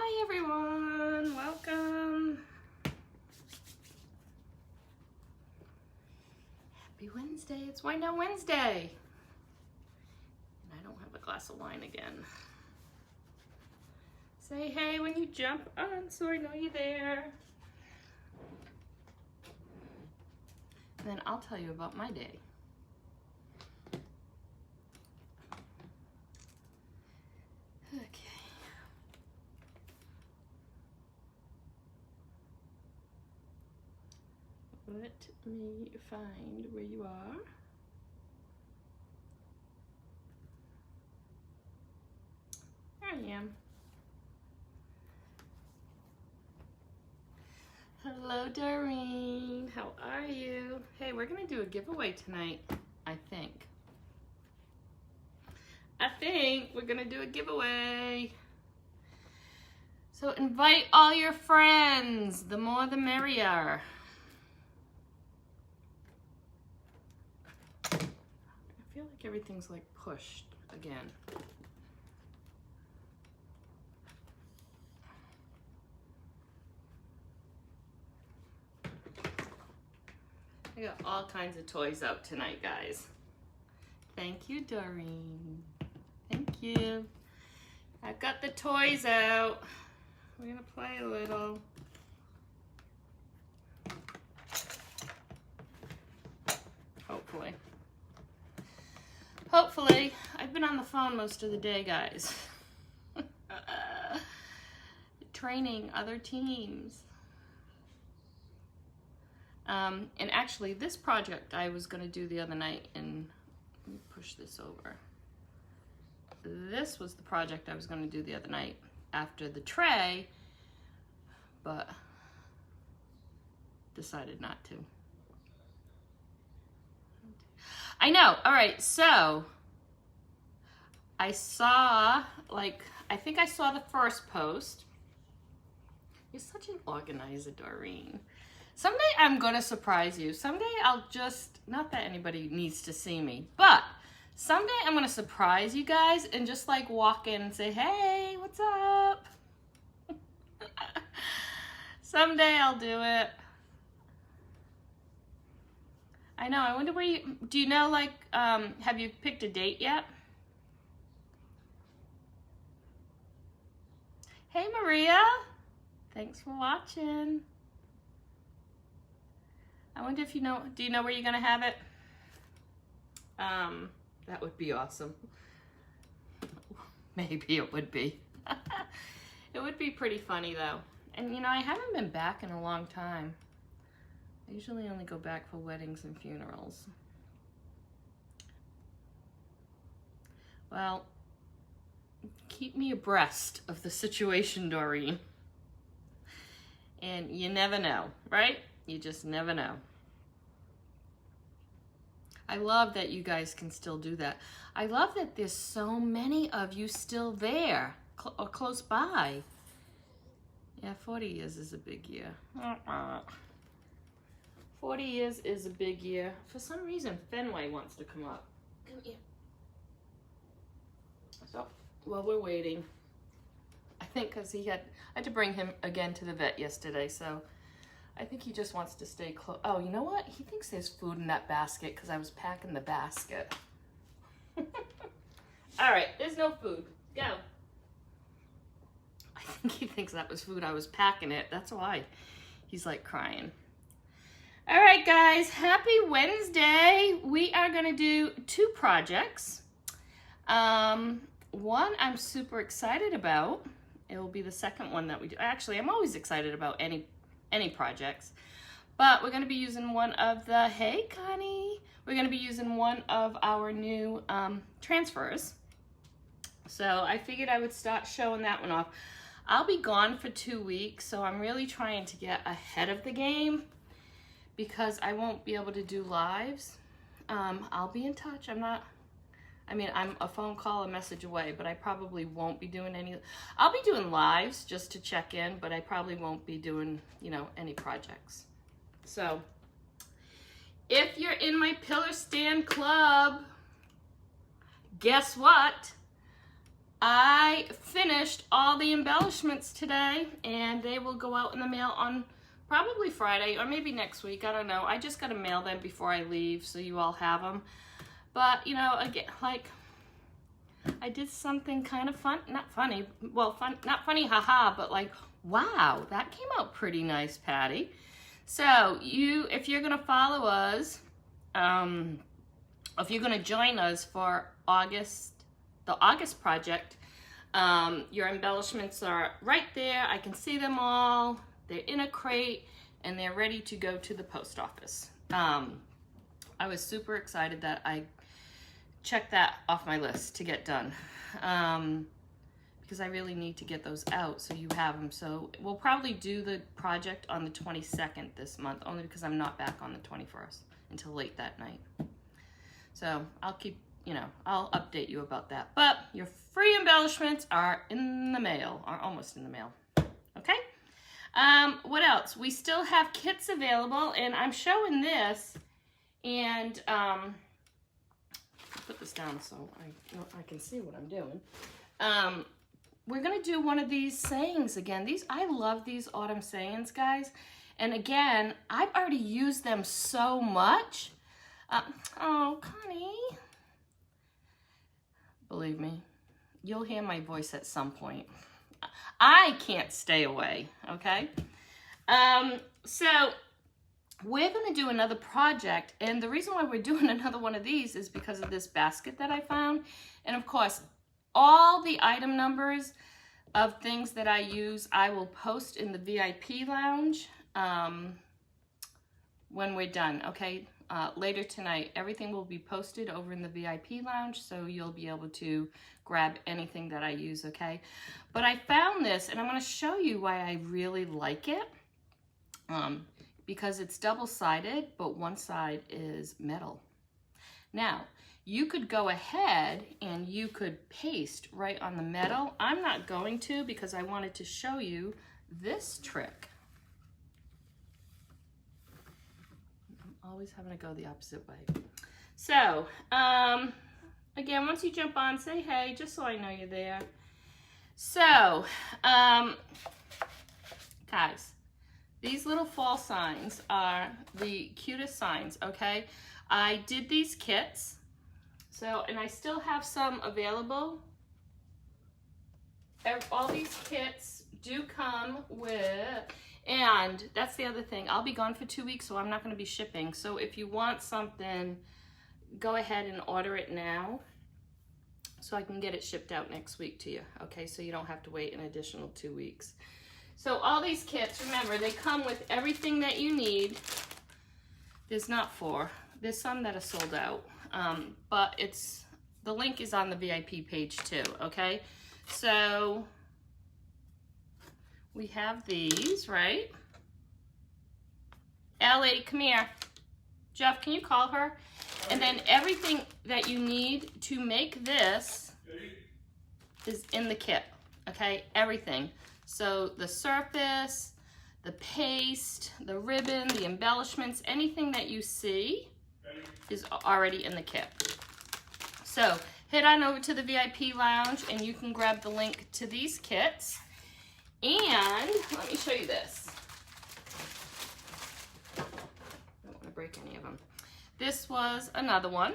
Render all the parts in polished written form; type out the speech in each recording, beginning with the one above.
Hi everyone, welcome. Happy Wednesday, it's Wind Down Wednesday. And I don't have a glass of wine again. Say hey when you jump on so I know you're there. And then I'll tell you about my day. Okay. Let me find where you are. There I am. Hello, Doreen. How are you? Hey, we're gonna do a giveaway tonight, I think. We're gonna do a giveaway. So invite all your friends. The more the merrier. I feel like everything's like pushed again. I got all kinds of toys out tonight, guys. Thank you, Doreen. Thank you. I've got the toys out. We're gonna play a little. Hopefully. Hopefully. I've been on the phone most of the day, guys. Training other teams. And actually, this project I was going to do the other night, and let me push this over. This was the project I was going to do the other night after the tray, but decided not to. I know. All right, so I saw, I think I saw the first post. You're such an organizer, Doreen. Someday I'm going to surprise you. Someday I'll just, not that anybody needs to see me, but someday I'm going to surprise you guys and just like walk in and say, hey, what's up? Someday I'll do it. I know, I wonder where you, do you know, have you picked a date yet? Hey, Maria. Thanks for watching. I wonder if you know, do you know where you're going to have it? That would be awesome. Maybe it would be. It would be pretty funny though. And you know, I haven't been back in a long time. I usually only go back for weddings and funerals. Well, keep me abreast of the situation, Doreen. And you never know, right? You just never know. I love that you guys can still do that. I love that there's so many of you still there or close by. Yeah, 40 years is a big year. 40 years is a big year. For some reason, Fenway wants to come up. Come here. So, while we're waiting, I think because I had to bring him again to the vet yesterday, so I think he just wants to stay close. Oh, you know what? He thinks there's food in that basket because I was packing the basket. All right, there's no food. Go. I think he thinks that was food. I was packing it. That's why he's like crying. All right, guys, happy Wednesday. We are going to do two projects. One I'm super excited about. It will be the second one that we do. Actually, I'm always excited about any projects, but we're going to be using one of the, hey Connie, we're going to be using one of our new transfers. So I figured I would start showing that one off. I'll be gone for 2 weeks, so I'm really trying to get ahead of the game because I won't be able to do lives. I'll be in touch. I'm a phone call, a message away, but I probably won't be doing any. I'll be doing lives just to check in, but I probably won't be doing, any projects. So if you're in my Pillar Stand Club, guess what? I finished all the embellishments today, and they will go out in the mail on probably Friday or maybe next week. I don't know. I just got to mail them before I leave so you all have them. But, you know, again, like, I did something kind of fun, not funny, well, not funny, haha, but like, wow, that came out pretty nice, Patty. So if you're going to follow us, if you're going to join us for the August project, your embellishments are right there. I can see them all. They're in a crate and they're ready to go to the post office. I was super excited that I checked that off my list to get done, because I really need to get those out so you have them. So we'll probably do the project on the 22nd this month, only because I'm not back on the 21st until late that night. So I'll keep, you know, I'll update you about that. But your free embellishments are in the mail, are almost in the mail. Okay? What else? We still have kits available, and I'm showing this, and put this down so I can see what I'm doing. We're gonna do one of these sayings again. I love these autumn sayings, guys. And again, I've already used them so much. Oh, Connie. Believe me, you'll hear my voice at some point. I can't stay away, okay? So we're gonna do another project, and the reason why we're doing another one of these is because of this basket that I found. And of course, all the item numbers of things that I use, I will post in the VIP lounge when we're done, okay? Later tonight, everything will be posted over in the VIP lounge, so you'll be able to grab anything that I use, okay? But I found this, and I'm gonna show you why I really like it. Because it's double-sided, but one side is metal. Now, you could go ahead and you could paste right on the metal. I'm not going to, because I wanted to show you this trick. I'm always having to go the opposite way. So, again, once you jump on, say hey, just so I know you're there. So, guys, these little fall signs are the cutest signs, okay? I did these kits, so, and I still have some available. All these kits do come with, and that's the other thing, I'll be gone for 2 weeks, so I'm not gonna be shipping. So if you want something, go ahead and order it now, so I can get it shipped out next week to you, okay? So you don't have to wait an additional 2 weeks. So all these kits, remember, they come with everything that you need. There's not 4. There's some that are sold out, but the link is on the VIP page too, okay? So we have these, right? Ellie, come here. Jeff, can you call her? And then everything that you need to make this is in the kit, okay? Everything. So the surface, the paste, the ribbon, the embellishments, anything that you see is already in the kit. So head on over to the VIP lounge and you can grab the link to these kits. And let me show you this. I don't want to break any of them. This was another one.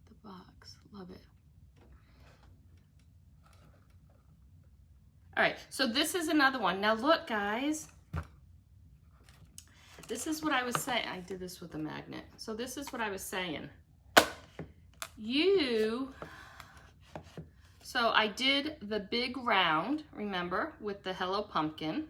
The box, love it. All right, so this is another one. Now look, guys, this is what I was saying. I did this with a magnet. So this is what I was saying. So I did the big round, remember, with the Hello Pumpkin.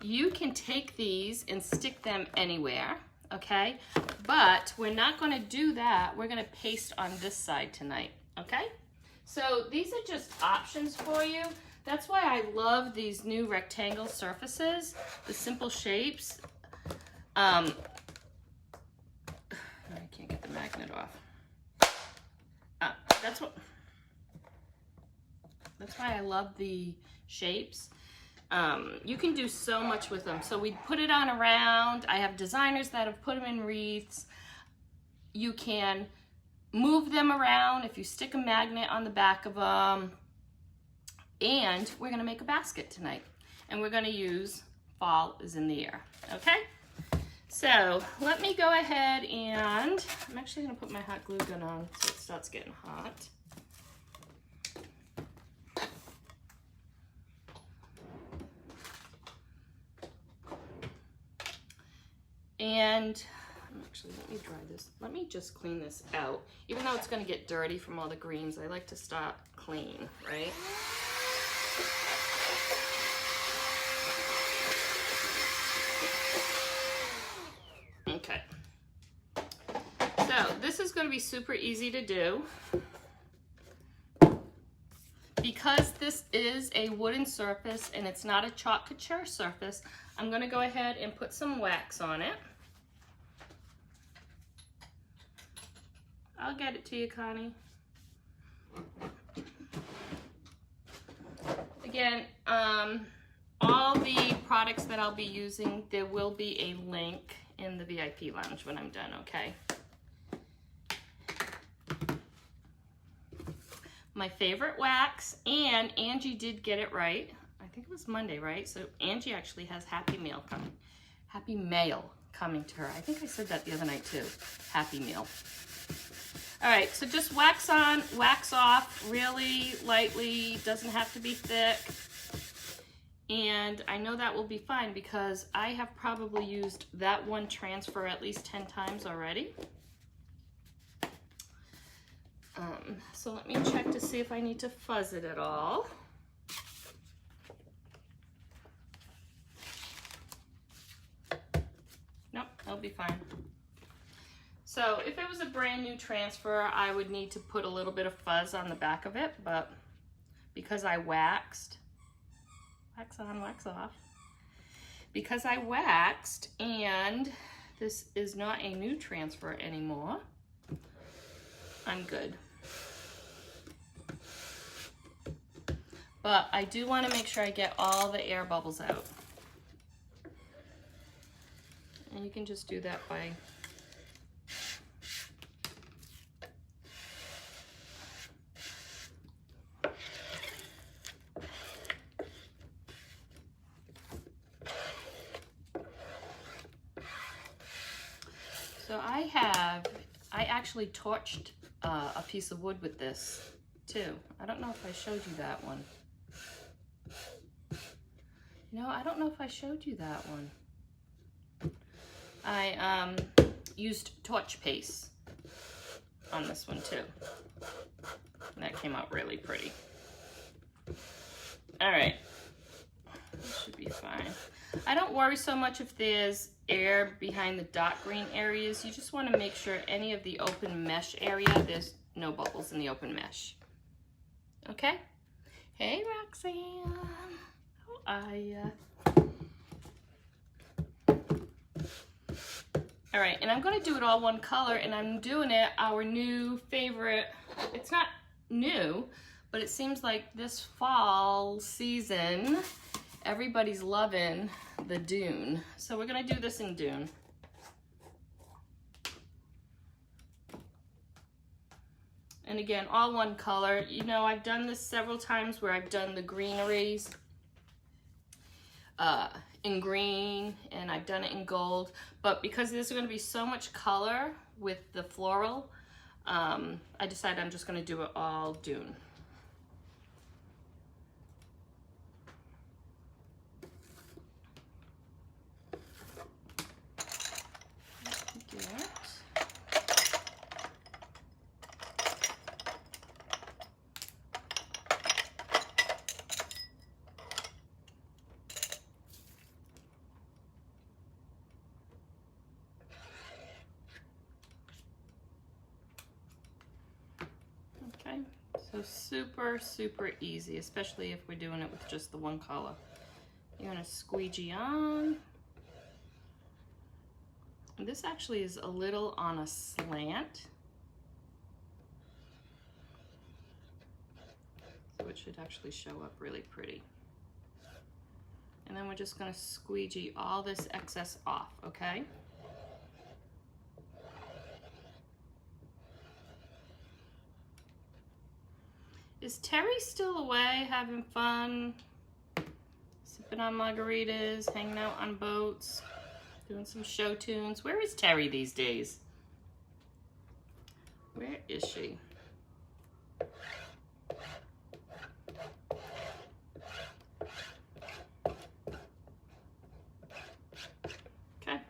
You can take these and stick them anywhere, okay? But we're not gonna do that. We're gonna paste on this side tonight, okay? So these are just options for you. That's why I love these new rectangle surfaces, the simple shapes. I can't get the magnet off. That's why I love the shapes. You can do so much with them. So we put it on a round. I have designers that have put them in wreaths. You can move them around, if you stick a magnet on the back of them. And we're gonna make a basket tonight. And we're gonna use Fall is in the Air, okay? So let me go ahead and, I'm actually gonna put my hot glue gun on so it starts getting hot. And actually, let me dry this. Let me just clean this out. Even though it's gonna get dirty from all the greens, I like to start clean, right? Okay. So this is gonna be super easy to do. Because this is a wooden surface and it's not a chalk couture surface, I'm gonna go ahead and put some wax on it. I'll get it to you, Connie. Again, all the products that I'll be using, there will be a link in the VIP lounge when I'm done, okay? My favorite wax, and Angie did get it right. I think it was Monday, right? So Angie actually has Happy Mail coming to her. I think I said that the other night too. Happy Meal. All right, so just wax on, wax off really lightly, doesn't have to be thick. And I know that will be fine because I have probably used that one transfer at least 10 times already. So let me check to see if I need to fuzz it at all. Nope, that'll be fine. So if it was a brand new transfer, I would need to put a little bit of fuzz on the back of it, but because I waxed, wax on, wax off, because I waxed and this is not a new transfer anymore, I'm good. But I do want to make sure I get all the air bubbles out. And you can just do that by so I actually torched a piece of wood with this too. I don't know if I showed you that one. No, I don't know if I showed you that one. I used torch paste on this one too. And that came out really pretty. All right, this should be fine. I don't worry so much if there's air behind the dark green areas. You just want to make sure any of the open mesh area, there's no bubbles in the open mesh. Okay? Hey, Roxanne. How are ya? All right, and I'm going to do it all one color, and I'm doing it our new favorite. It's not new, but it seems like this fall season, everybody's loving the dune. So we're going to do this in dune. And again, all one color. You know, I've done this several times where I've done the greeneries in green, and I've done it in gold. But because there's going to be so much color with the floral, I decided I'm just going to do it all dune. So super, super easy, especially if we're doing it with just the one color. You're gonna squeegee on. And this actually is a little on a slant. So it should actually show up really pretty. And then we're just gonna squeegee all this excess off, okay? Is Terry still away having fun? Sipping on margaritas, hanging out on boats, doing some show tunes. Where is Terry these days? Where is she? Okay.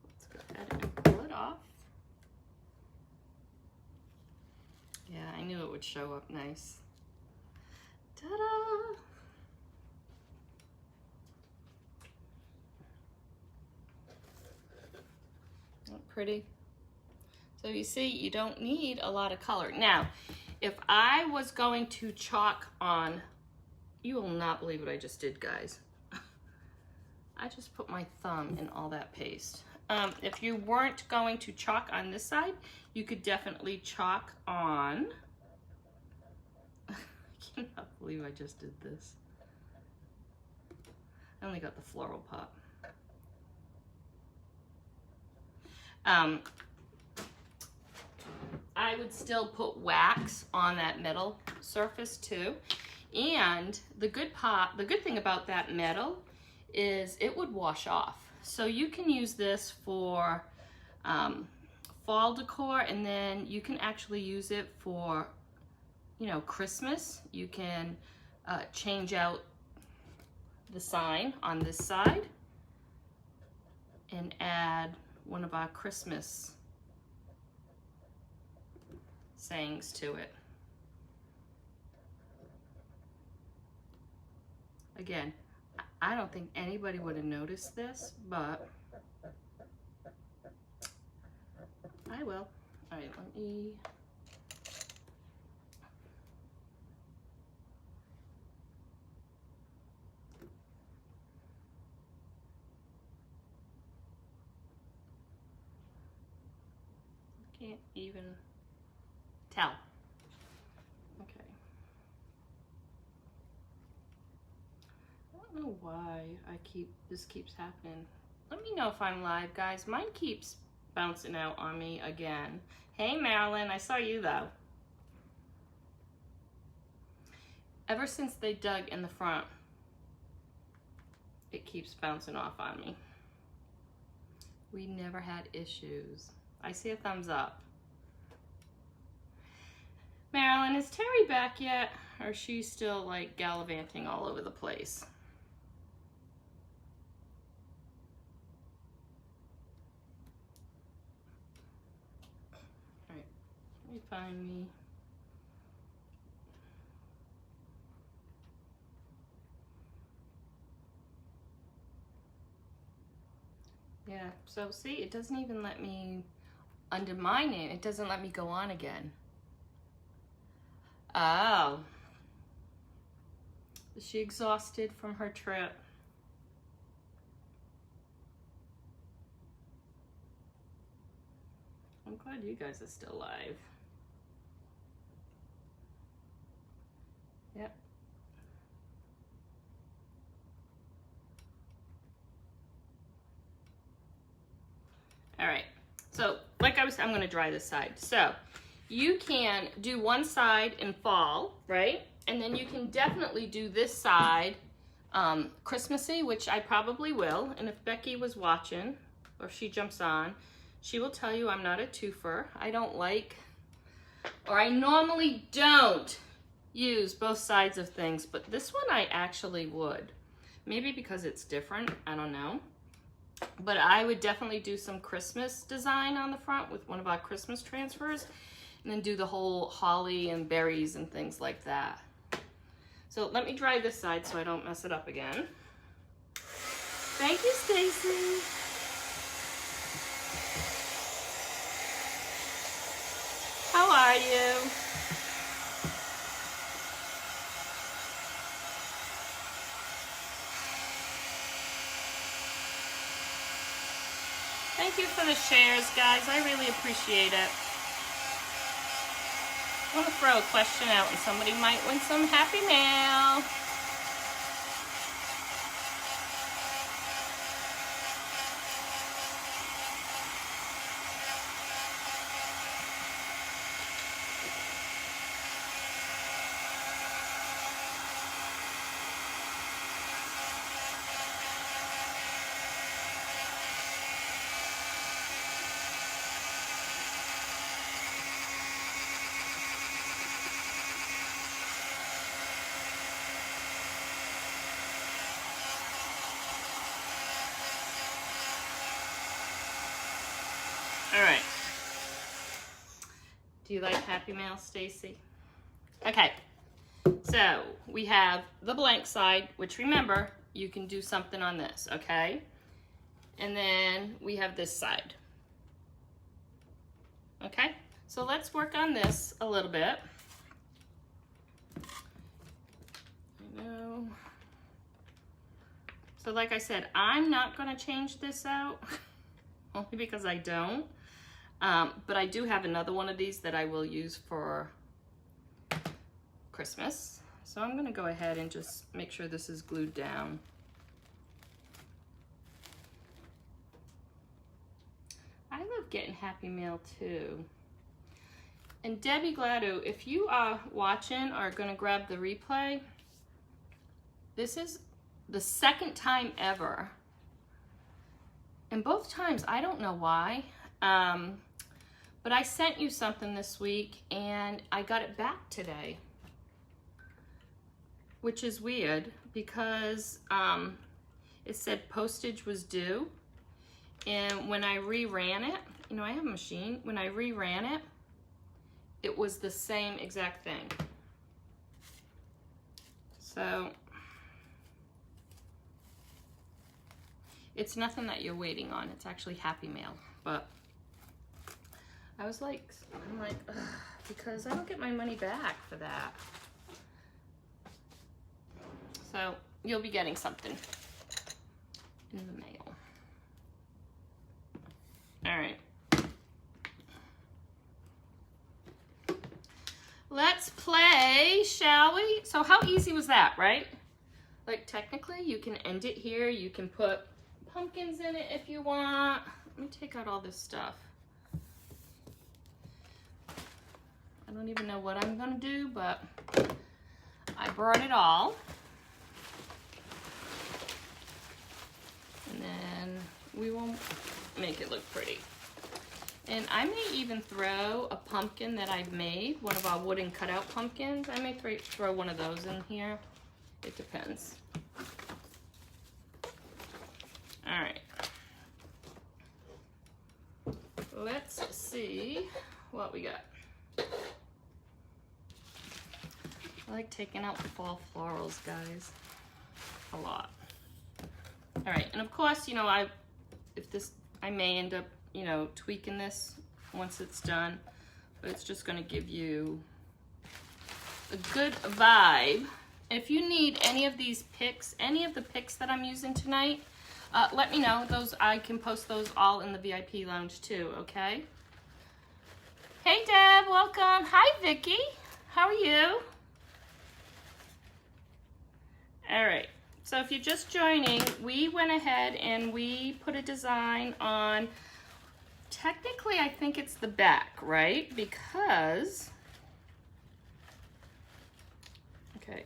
Let's go ahead and pull it off. Yeah, I knew it would show up nice. Ta-da! Pretty. So you see, you don't need a lot of color. Now, if I was going to chalk on, you will not believe what I just did, guys. I just put my thumb in all that paste. If you weren't going to chalk on this side, you could definitely chalk on, I cannot believe I just did this. I only got the floral pop. I would still put wax on that metal surface too. And the good thing about that metal is it would wash off. So you can use this for fall decor, and then you can actually use it for, you know, Christmas. You can change out the sign on this side and add one of our Christmas sayings to it. Again, I don't think anybody would have noticed this, but I will. All right, let me. Can't even tell. Okay. I don't know why this keeps happening. Let me know if I'm live, guys. Mine keeps bouncing out on me again. Hey, Marilyn, I saw you though. Ever since they dug in the front, it keeps bouncing off on me. We never had issues. I see a thumbs up. Marilyn, is Terry back yet? Or is she still like gallivanting all over the place? All right, let me find me. Yeah, so see, it doesn't even let me, under my name, it doesn't let me go on again. Oh. Is she exhausted from her trip? I'm glad you guys are still alive. Yep. All right, so like I was, I'm gonna dry this side. So you can do one side in fall, right? And then you can definitely do this side Christmassy, which I probably will. And if Becky was watching, or if she jumps on, she will tell you I'm not a twofer. I don't like, or I normally don't use both sides of things, but this one I actually would. Maybe because it's different, I don't know. But I would definitely do some Christmas design on the front with one of our Christmas transfers, and then do the whole holly and berries and things like that. So let me dry this side so I don't mess it up again. Thank you, Stacy. How are you? Thank you for the shares, guys. I really appreciate it. I want to throw a question out and somebody might win some Happy Mail. All right. Do you like Happy Mail, Stacy? Okay. So we have the blank side, which remember, you can do something on this, okay? And then we have this side. Okay, so let's work on this a little bit. I know. So like I said, I'm not gonna change this out, only because I don't. But I do have another one of these that I will use for Christmas. So I'm gonna go ahead and just make sure this is glued down. I love getting Happy Mail too. And Debbie Gladu, if you are watching or gonna grab the replay, this is the second time ever. And both times, I don't know why, but I sent you something this week and I got it back today, which is weird because it said postage was due. And when I reran it, you know, I have a machine. When I reran it, it was the same exact thing. So it's nothing that you're waiting on. It's actually Happy Mail. But I was like, I'm like, ugh, because I don't get my money back for that. So you'll be getting something in the mail. All right. Let's play, shall we? So how easy was that, right? Like technically you can end it here. You can put pumpkins in it if you want. Let me take out all this stuff. I don't even know what I'm gonna do, but I brought it all. And then we will make it look pretty. And I may even throw a pumpkin that I've made, one of our wooden cutout pumpkins. I may throw one of those in here. It depends. All right. Let's see what we got. I like taking out the fall florals, guys, a lot. All right, and of course, you know, I may end up, you know, tweaking this once it's done, but it's just gonna give you a good vibe. If you need any of these picks, any of the picks that I'm using tonight, let me know. Those, I can post those all in the VIP lounge too, okay? Hey Deb, welcome. Hi Vicky, how are you? All right. So if you're just joining, we went ahead and we put a design on, technically I think it's the back, right? Because, okay,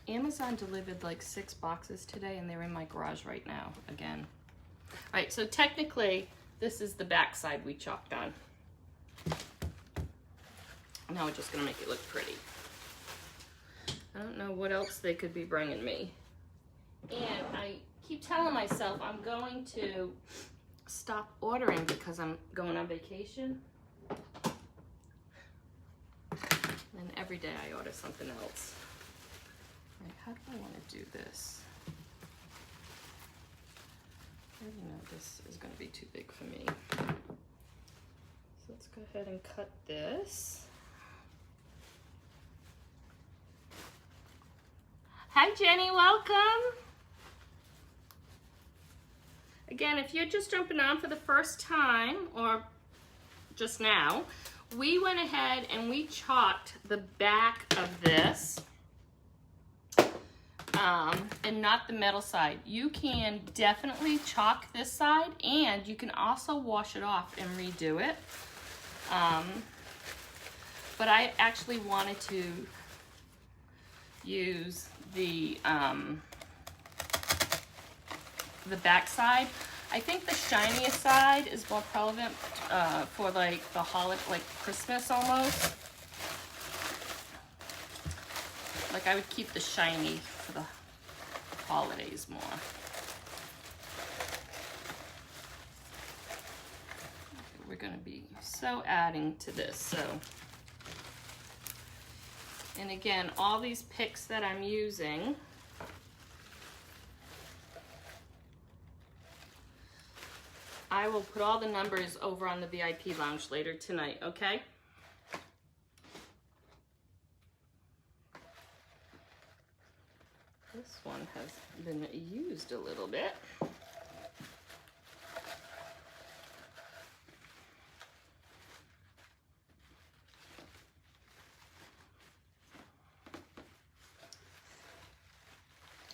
Amazon delivered like 6 boxes today and they're in my garage right now again. All right, so technically this is the back side we chalked on. Now we're just gonna make it look pretty. I don't know what else they could be bringing me. And I keep telling myself I'm going to stop ordering because I'm going on vacation. And every day I order something else. All right, how do I want to do this? I already know this is going to be too big for me. So let's go ahead and cut this. Hi Jenny, welcome. Again, if you're just jumping on for the first time or just now, we went ahead and we chalked the back of this and not the metal side. You can definitely chalk this side and you can also wash it off and redo it. But I actually wanted to use the back side. I think the shiniest side is more relevant for like the holiday, like Christmas almost. Like I would keep the shiny for the holidays more. we're going to be so adding to this. So, and again, all these picks that I'm using, I will put all the numbers over on the VIP lounge later tonight, okay? This one has been used a little bit.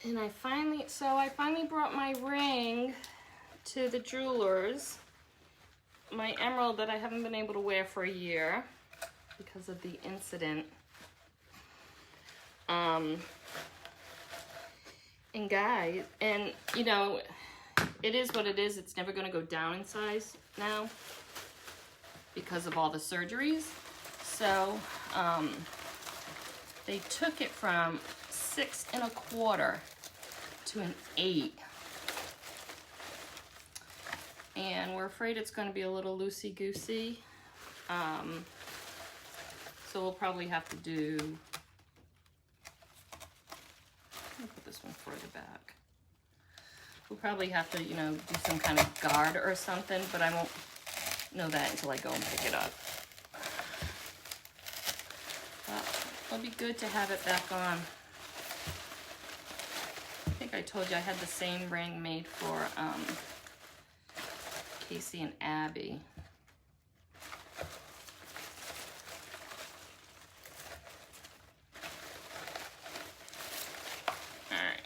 And I finally brought my ring to the jewelers, my emerald that I haven't been able to wear for a year because of the incident. And guys, and you know, it is what it is. It's never going to go down in size now because of all the surgeries. So they took it from 6 1/4 to an 8. And we're afraid it's going to be a little loosey-goosey. So we'll probably have to do, let me put this one further back. We'll probably have to, you know, do some kind of guard or something, but I won't know that until I go and pick it up. But it'll be good to have it back on. I think I told you I had the same ring made for Casey and Abby. All right.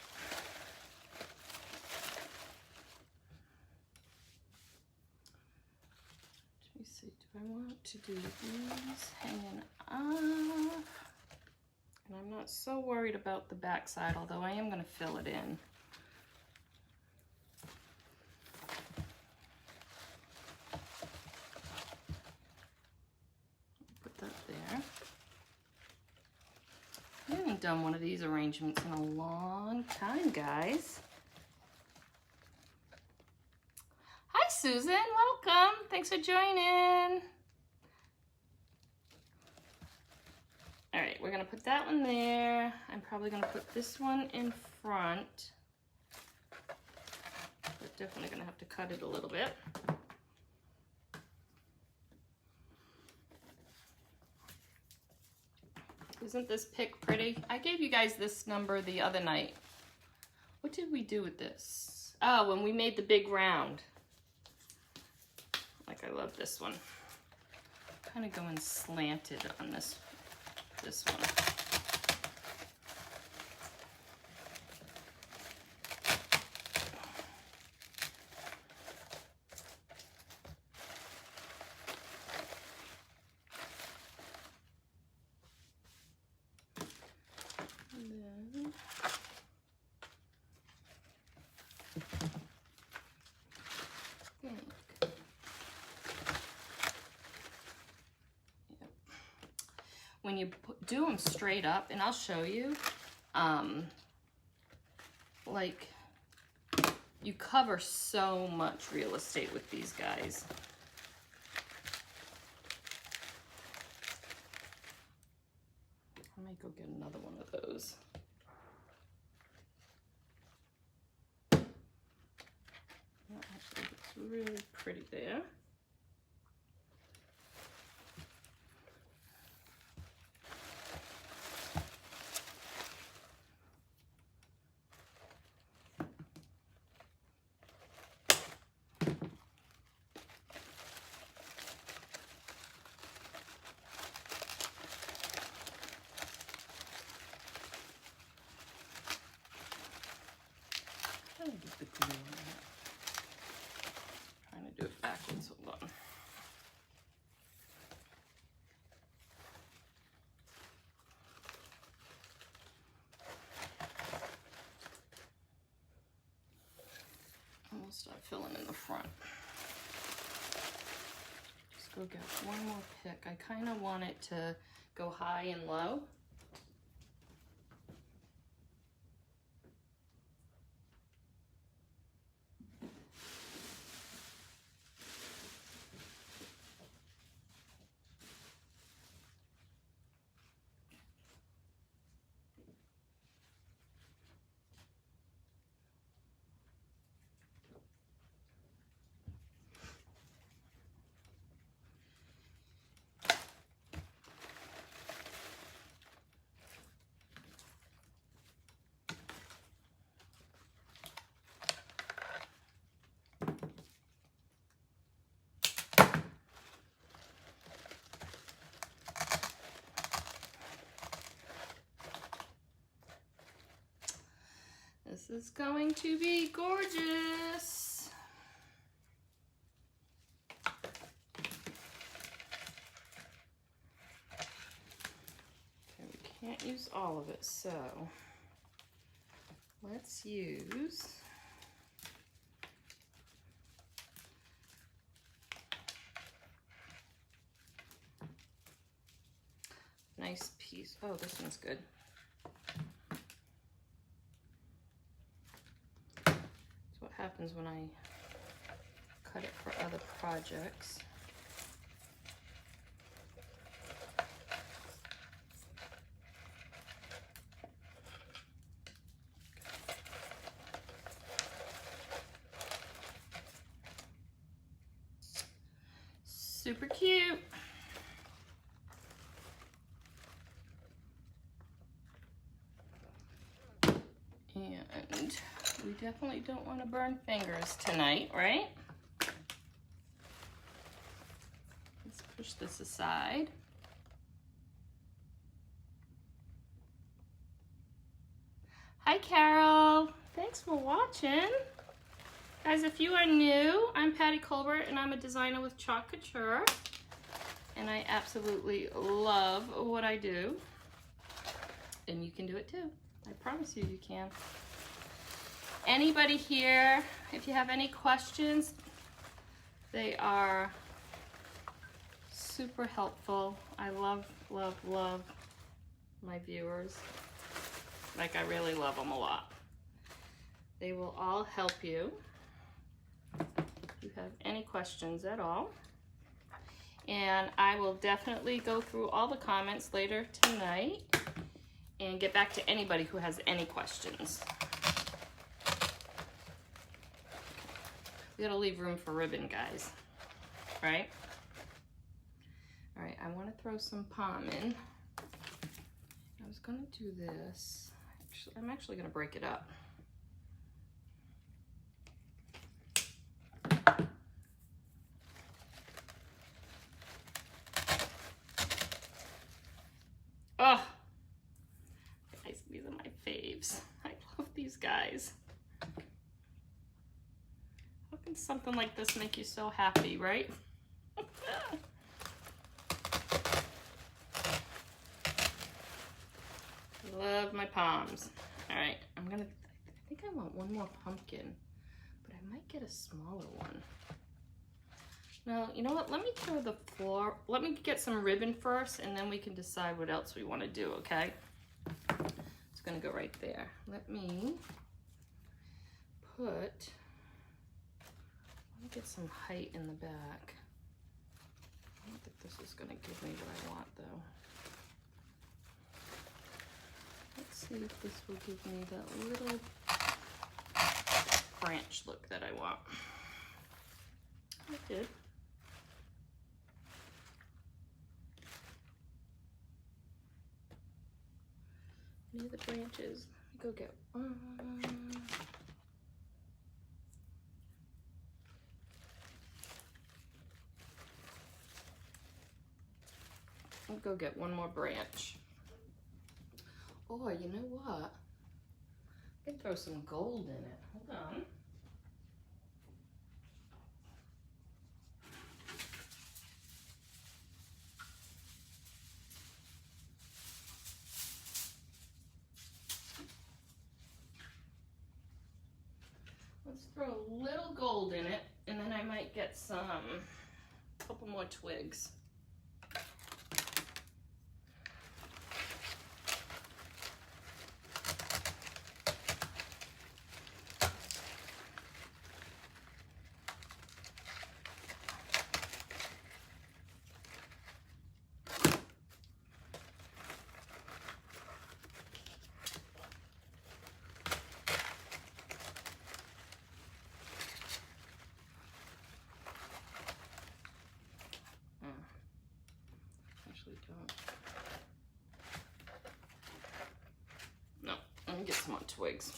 Let me see, do I want to do these hanging off? And I'm not so worried about the back side, although I am going to fill it in. Put that there. I haven't done one of these arrangements in a long time, guys. Hi, Susan. Welcome. Thanks for joining. All right, we're gonna put that one there. I'm probably gonna put this one in front. We're definitely gonna have to cut it a little bit. Isn't this pick pretty? I gave you guys this number the other night. What did we do with this? Oh, when we made the big round. Like, I love this one. Kind of going slanted on this one. And then when you do them straight up, and I'll show you, like, you cover so much real estate with these guys. I might go get another one of those. That actually looks really pretty there. Get the glue on that. Trying to do it backwards, hold on. And we'll start filling in the front. Just go get one more pick. I kind of want it to go high and low. is going to be gorgeous. Okay, we can't use all of it, so let's use nice piece. Oh, this one's good. That's what happens when I cut it for other projects. Super cute. And we definitely don't want to burn fingers tonight, right? Let's push this aside. Hi, Carol. Thanks for watching. Guys, if you are new, I'm Patti Colbert, and I'm a designer with Chalk Couture. And I absolutely love what I do. And you can do it too. I promise you, you can. Anybody here, if you have any questions, they are super helpful. I love, love, love my viewers. Like, I really love them a lot. They will all help you if you have any questions at all. And I will definitely go through all the comments later tonight and get back to anybody who has any questions. We gotta leave room for ribbon, guys, right? All right, I wanna throw some palm in. I was gonna do this. Actually, I'm actually gonna break it up. Oh, guys, these are my faves. I love these guys. How can something like this make you so happy, right? Love my palms. All right, I think I want one more pumpkin, but I might get a smaller one. No, you know what? Let me throw the floor. Let me get some ribbon first, and then we can decide what else we want to do, okay? It's going to go right there. Let me get some height in the back. I don't think this is going to give me what I want, though. Let's see if this will give me that little branch look that I want. It did. Any of the branches. Go get one. I'll go get one more branch. Oh, you know what? I can throw some gold in it. Hold on. Let's throw a little gold in it, and then I might get a couple more twigs. No, let me get some more twigs.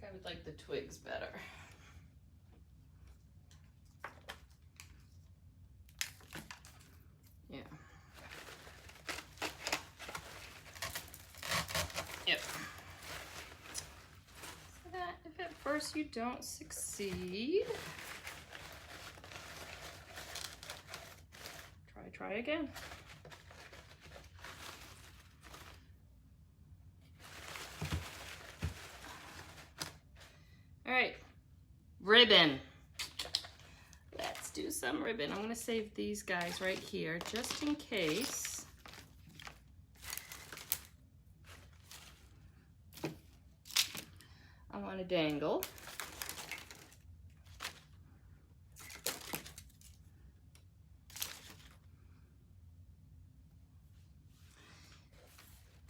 I would like the twigs better. Yeah. Yep. So that if at first you don't succeed, try again. All right, ribbon. Let's do some ribbon. I'm gonna save these guys right here just in case. I want to dangle.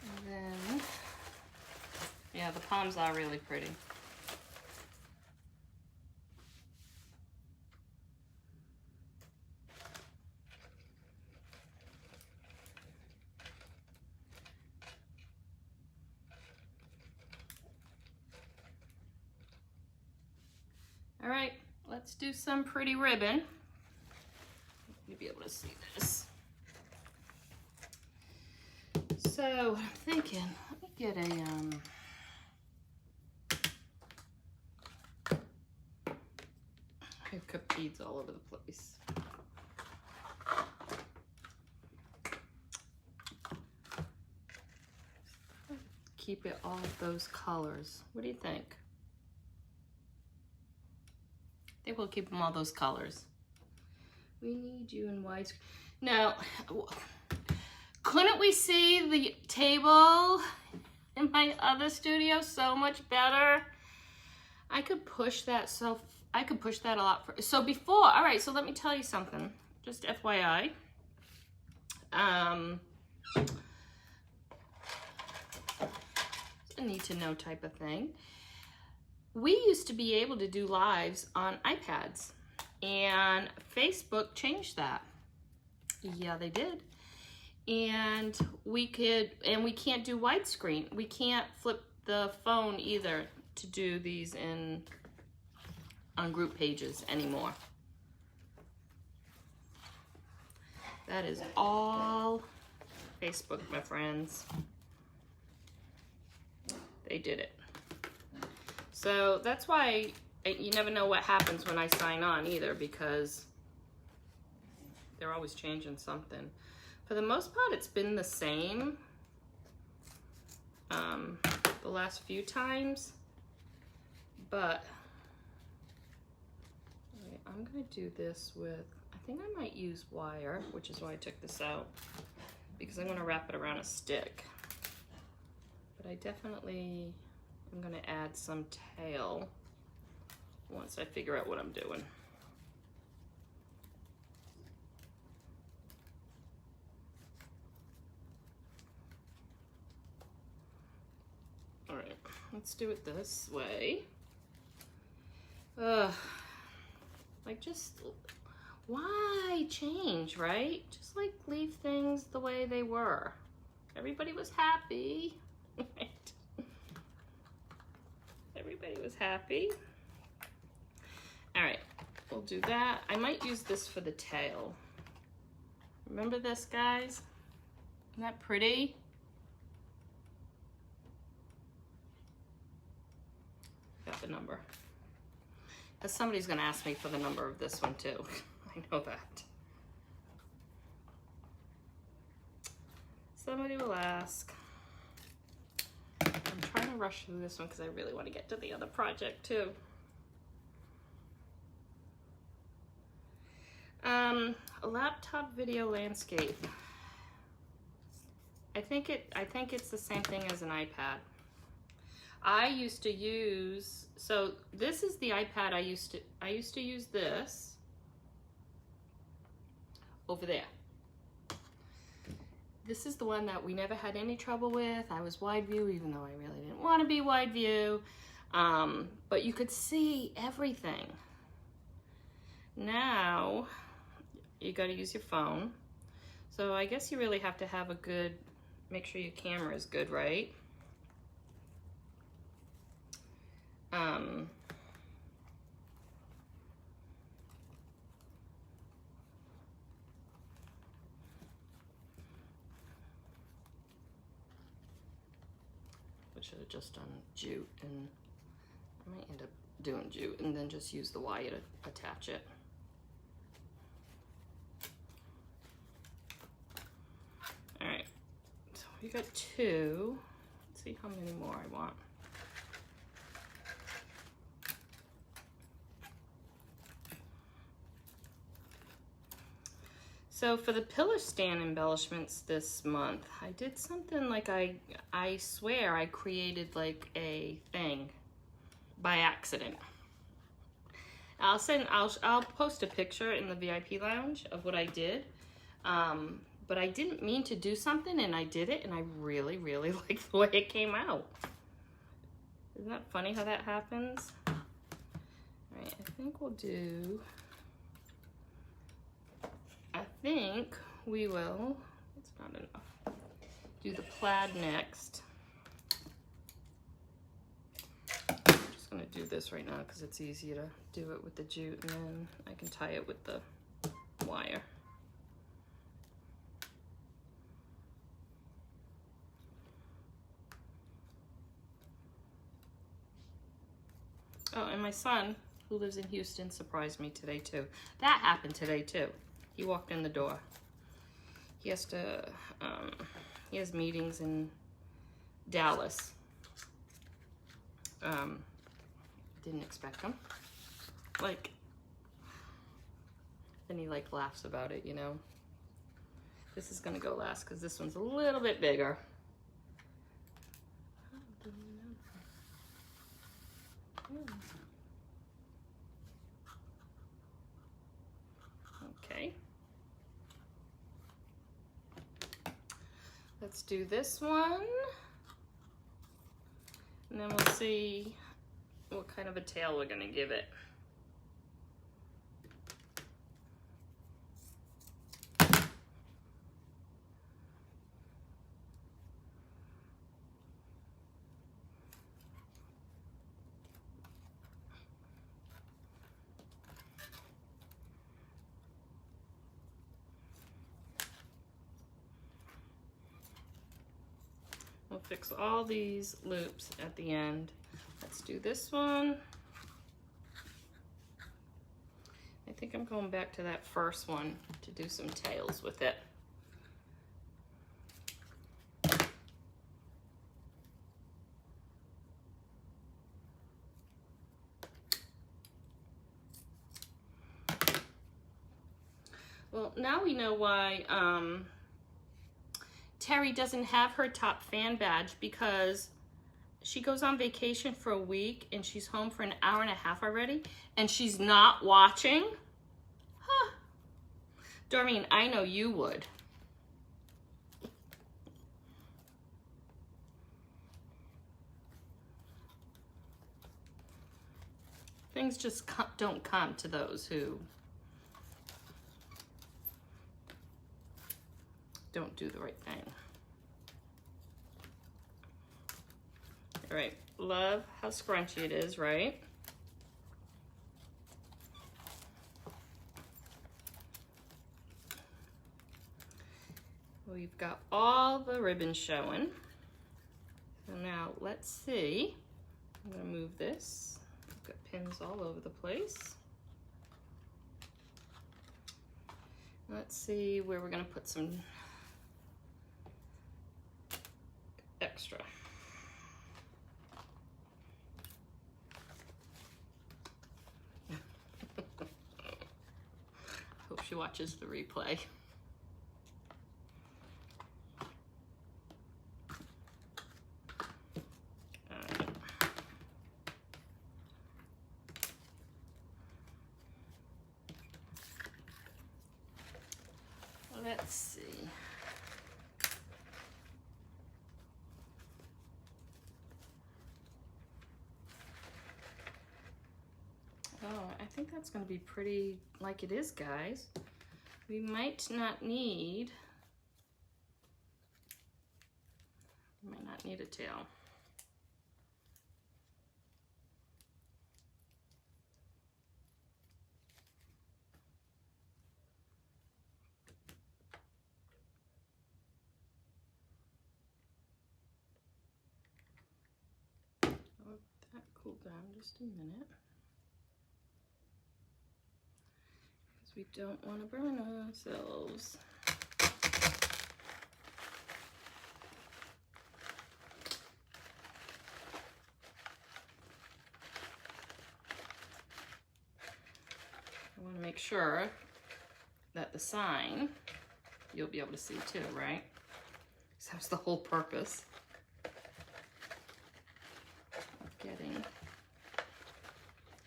And then, yeah, the palms are really pretty. All right, let's do some pretty ribbon. You'll be able to see this. So I'm thinking, let me get a I have cup beads all over the place. Keep it all of those colors. What do you think? I think we'll keep them all those colors. We need you in widescreen. Now, couldn't we see the table in my other studio so much better? I could push that a lot. So before, all right, so let me tell you something, just FYI. It's a need to know type of thing. We used to be able to do lives on iPads, and Facebook changed that. Yeah, they did. And we can't do widescreen. We can't flip the phone either to do these on group pages anymore. That is all Facebook, my friends. They did it. So that's why you never know what happens when I sign on either, because they're always changing something. For the most part, it's been the same the last few times, but I'm gonna do this with, I think I might use wire, which is why I took this out, because I'm gonna wrap it around a stick. But I definitely am gonna add some tail once I figure out what I'm doing. All right, let's do it this way. Like, just, why change, right? Just like leave things the way they were. Everybody was happy, right? Everybody was happy. All right, we'll do that. I might use this for the tail. Remember this, guys? Isn't that pretty? Got the number. Because somebody's gonna ask me for the number of this one too. I know that. Somebody will ask. I'm trying to rush through this one because I really want to get to the other project too. A laptop video landscape. I think it's the same thing as an iPad. I used to use, so this is the iPad I used to use this over there. This is the one that we never had any trouble with. I was wide view, even though I really didn't want to be wide view. But you could see everything. Now, you got to use your phone. So I guess you really have to have a good, make sure your camera is good, right? should have just done jute, and I might end up doing jute and then just use the wire to attach it. All right, so we got 2. Let's see how many more I want. So for the pillar stand embellishments this month, I did something like I swear I created like a thing by accident. I'll post a picture in the VIP lounge of what I did. But I didn't mean to do something, and I did it, and I really, really like the way it came out. Isn't that funny how that happens? All right, I think we'll do, I think we will, it's not enough, do the plaid next. I'm just gonna do this right now because it's easier to do it with the jute, and then I can tie it with the wire. Oh, and my son, who lives in Houston, surprised me today too. That happened today too. He walked in the door. He has to, he has meetings in Dallas. Didn't expect him. Like, then he like laughs about it, you know. This is gonna go last because this one's a little bit bigger. Okay. Let's do this one. And then we'll see what kind of a tail we're gonna give it. We'll fix all these loops at the end. Let's do this one. I think I'm going back to that first one to do some tails with it. Well, now we know why Terry doesn't have her top fan badge, because she goes on vacation for a week and she's home for an hour and a half already and she's not watching? Huh. Doreen, I know you would. Things just don't come to those who don't do the right thing. All right, love how scrunchy it is, right? We've got all the ribbons showing. So now let's see. I'm gonna move this. I've got pins all over the place. Let's see where we're gonna put some extra. Hope she watches the replay. Let's see. Oh, I think that's going to be pretty like it is, guys. We might not need a tail. cool down just a minute. Because we don't want to burn ourselves. I want to make sure that the sign you'll be able to see too, right? So that's the whole purpose of getting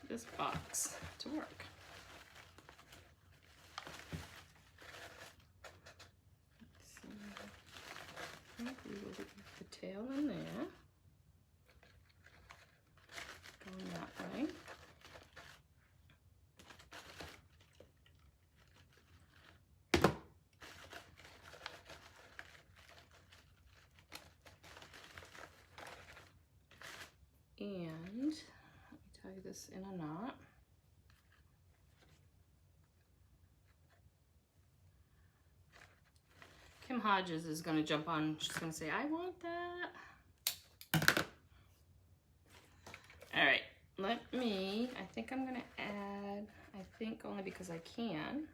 this box to work. Let's see. I think we will leave the tail in there. Going that way. And let me tie this in a knot. Kim Hodges is going to jump on. She's going to say, I want that. All right, I think I'm going to add, I think only because I can,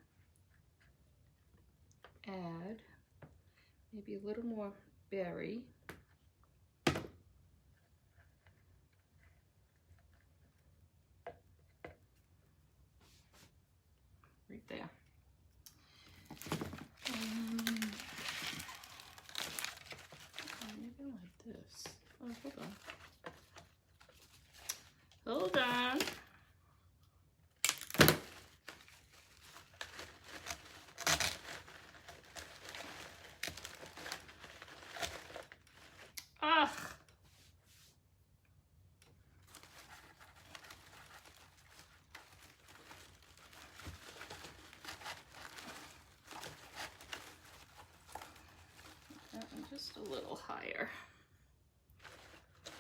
add maybe a little more berry. Right there. Maybe like this. Oh, hold on. Hold on. Ugh. Just a little higher.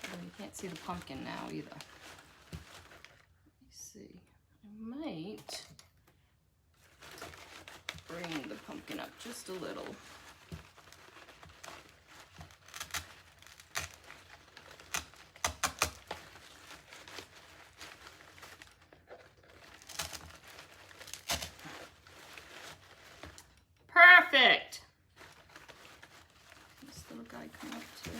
Oh, you can't see the pumpkin now either. Let me see. I might bring the pumpkin up just a little. Perfect. This little guy come up too.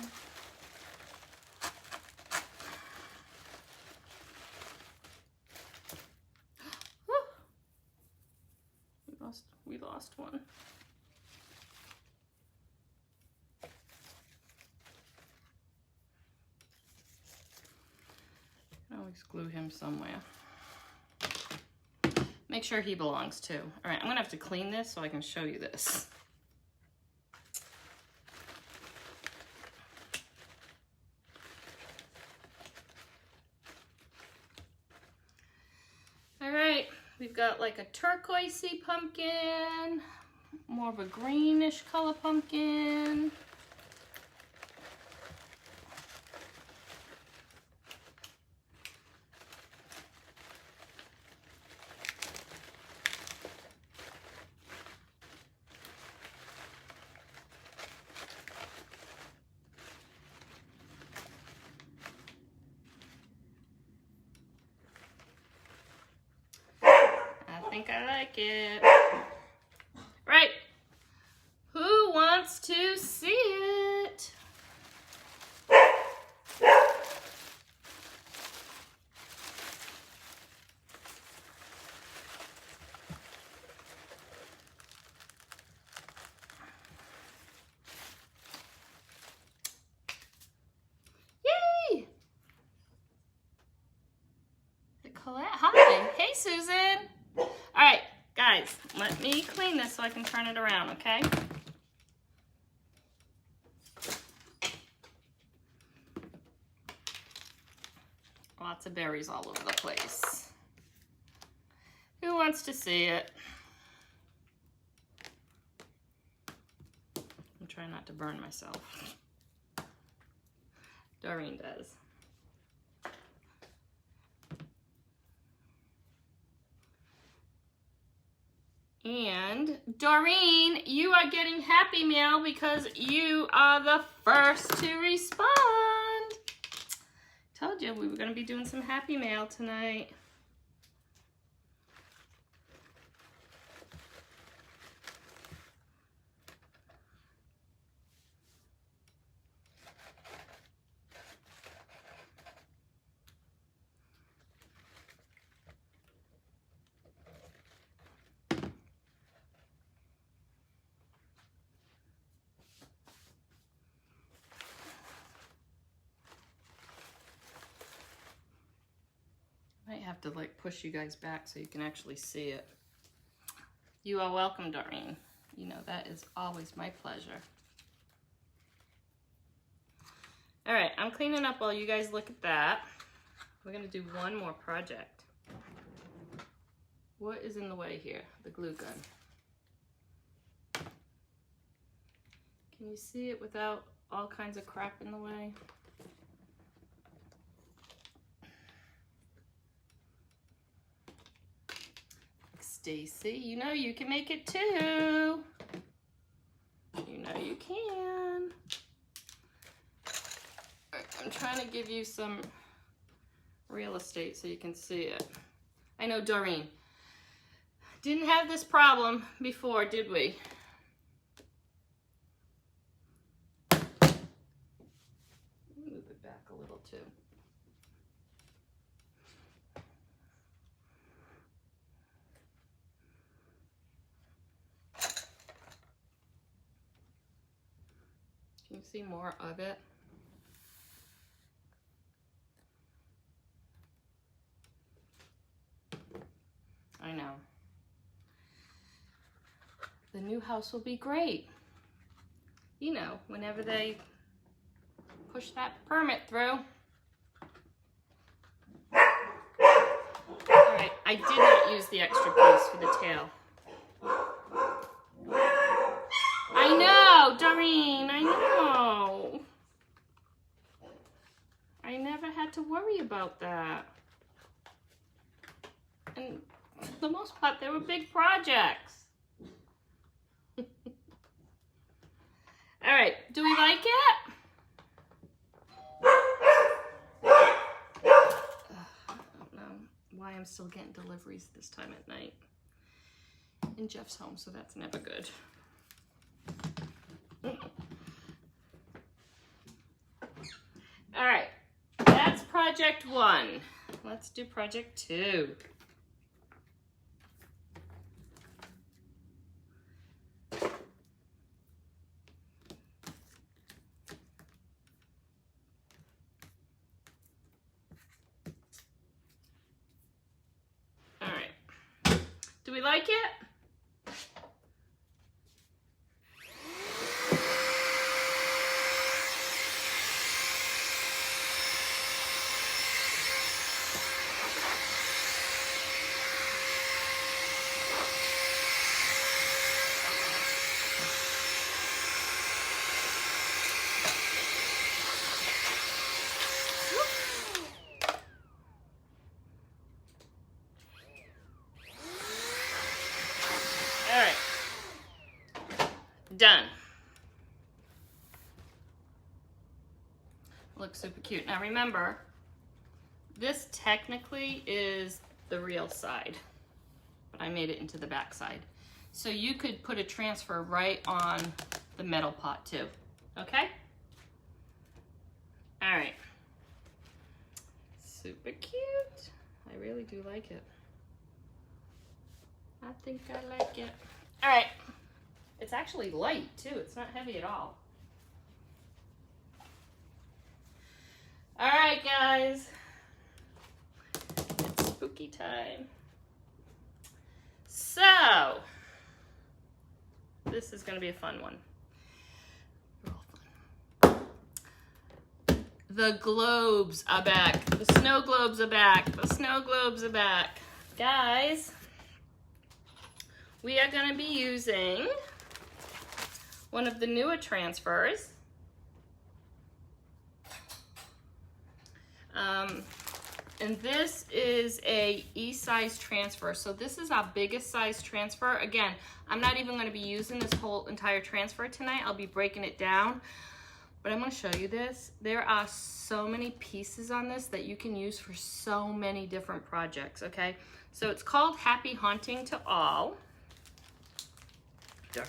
We lost one. I always glue him somewhere. Make sure he belongs too. All right, I'm gonna have to clean this so I can show you this. All right, we've got like a turquoisey pumpkin, more of a greenish color pumpkin. I think I like it. Right. Who wants to see it? Yay! Colette, hi. Hey, Susan. All right, guys, let me clean this so I can turn it around, okay? Lots of berries all over the place. Who wants to see it? I'm trying not to burn myself. Doreen does. And Doreen, you are getting Happy Meal because you are the first to respond. Told you we were going to be doing some Happy Mail tonight. I have to like push you guys back so you can actually see it. You are welcome, Doreen. You know, that is always my pleasure. All right, I'm cleaning up while you guys look at that. We're gonna do one more project. What is in the way here? The glue gun. Can you see it without all kinds of crap in the way? Stacy, you know you can make it too. You know you can. I'm trying to give you some real estate so you can see it. I know, Doreen. Didn't have this problem before, did we? Move it back a little too. Can you see more of it? I know. The new house will be great. You know, whenever they push that permit through. All right, I did not use the extra piece for the tail. I know, Doreen, I know. I never had to worry about that. And for the most part, they were big projects. All right, do we like it? I don't know why I'm still getting deliveries this time at night. And Jeff's home, so that's never good. All right, that's project 1. Let's do project 2. All right, do we like it? Done. Looks super cute. Now remember, this technically is the real side, but I made it into the back side. So you could put a transfer right on the metal pot too, okay? All right. Super cute. I really do like it. I think I like it. All right. It's actually light too. It's not heavy at all. All right, guys. It's spooky time. So, this is going to be a fun one. The globes are back. The snow globes are back. The snow globes are back. Guys, we are going to be using one of the newer transfers. And this is a E-size transfer. So this is our biggest size transfer. Again, I'm not even going to be using this whole entire transfer tonight. I'll be breaking it down. but I'm going to show you this. There are so many pieces on this that you can use for so many different projects, okay? So it's called Happy Haunting to All. So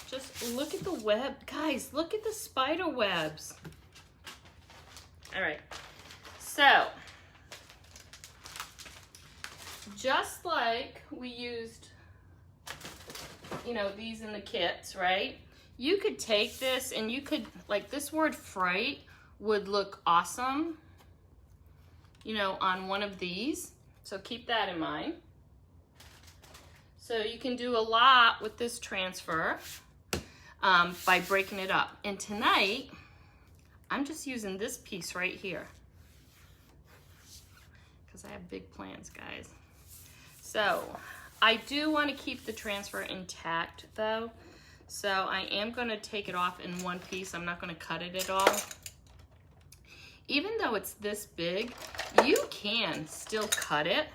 just look at the web. Guys, look at the spider webs. All right. So, just like we used, you know, these in the kits, right? You could take this and you could, like this word fright would look awesome, you know, on one of these. So keep that in mind. So you can do a lot with this transfer by breaking it up. And tonight, I'm just using this piece right here because I have big plans, guys. So I do want to keep the transfer intact though. So I am going to take it off in one piece. I'm not going to cut it at all. Even though it's this big, you can still cut it.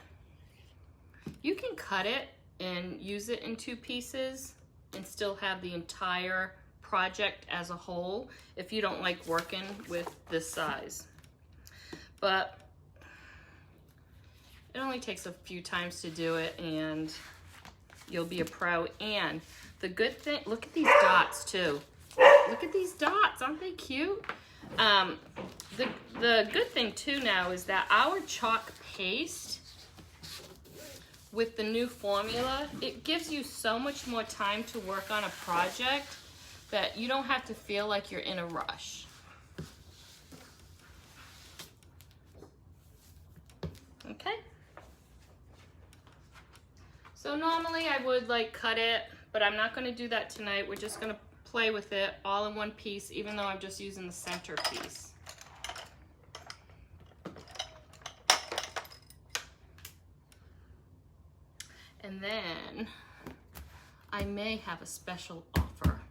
You can cut it and use it in two pieces and still have the entire project as a whole if you don't like working with this size. But it only takes a few times to do it and you'll be a pro. And the good thing, look at these dots too. Look at these dots, aren't they cute? The good thing too now is that our chalk paste with the new formula, it gives you so much more time to work on a project that you don't have to feel like you're in a rush. Okay. So normally I would like cut it, but I'm not going to do that tonight. We're just going to play with it all in one piece, even though I'm just using the center piece. And then I may have a special offer.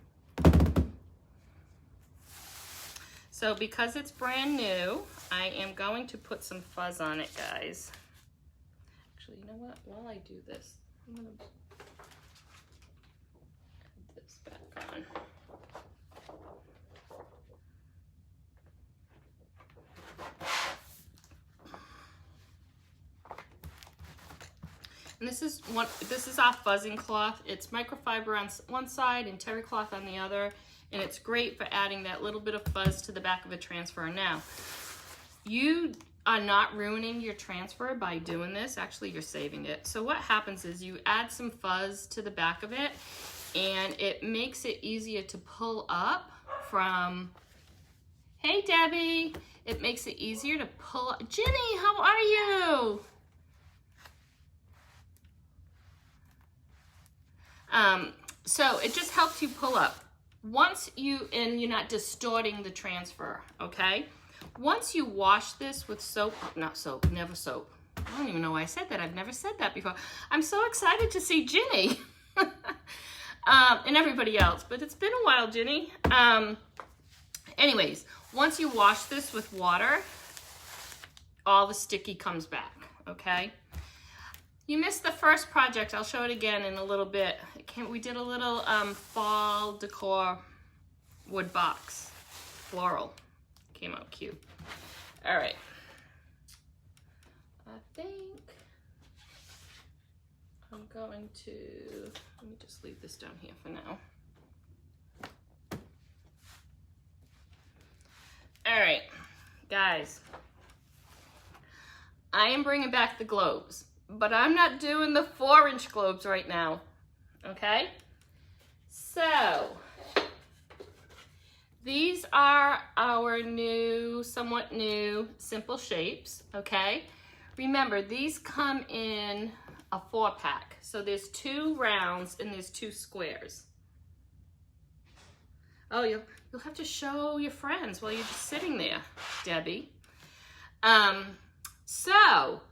So because it's brand new, I am going to put some fuzz on it, guys. Actually, you know what? While I do this, I'm going to put this back on. And this is our fuzzing cloth. It's microfiber on one side and terry cloth on the other. And it's great for adding that little bit of fuzz to the back of a transfer. Now, you are not ruining your transfer by doing this. Actually, you're saving it. So what happens is you add some fuzz to the back of it and it makes it easier to pull up from, hey Debbie, it makes it easier to pull up. Jenny, how are you? So it just helps you pull up. Once and you're not distorting the transfer, okay? Once you wash this with soap, not soap, never soap. I don't even know why I said that. I've never said that before. I'm so excited to see Ginny and everybody else, but it's been a while, Ginny. Anyways, once you wash this with water, all the sticky comes back, okay? You missed the first project. I'll show it again in a little bit. We did a little fall decor wood box, floral. Came out cute. All right. I think I'm going to, let me just leave this down here for now. All right, guys. I am bringing back the globes. But I'm not doing the 4-inch globes right now, okay? So, these are our new, somewhat new, simple shapes, okay? Remember, these come in a 4-pack. So there's 2 rounds and there's 2 squares. Oh, you'll have to show your friends while you're just sitting there, Debbie. So,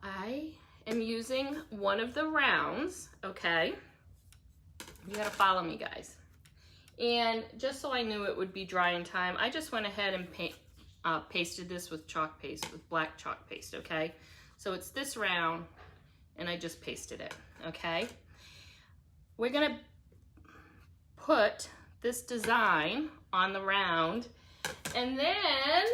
I am using one of the rounds, okay? You gotta follow me, guys. And just so I knew it would be dry in time, I just went ahead and pasted this with chalk paste, with black chalk paste, okay? So it's this round, and I just pasted it, okay? We're gonna put this design on the round, and then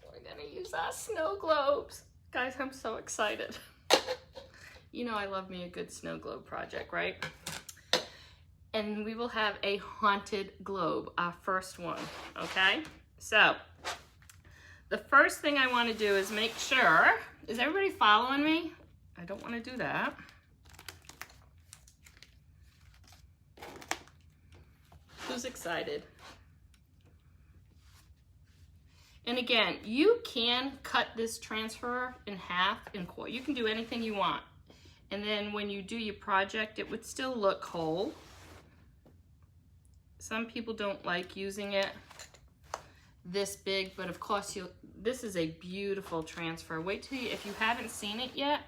we're gonna use our snow globes. Guys, I'm so excited. You know I love me a good snow globe project, right? And we will have a haunted globe, our first one, okay? So, the first thing I want to do is make sure, is everybody following me? I don't want to do that. Who's excited? And again, you can cut this transfer in half in quarter. You can do anything you want. And then when you do your project, it would still look whole. Some people don't like using it this big, but of course this is a beautiful transfer. Wait till if you haven't seen it yet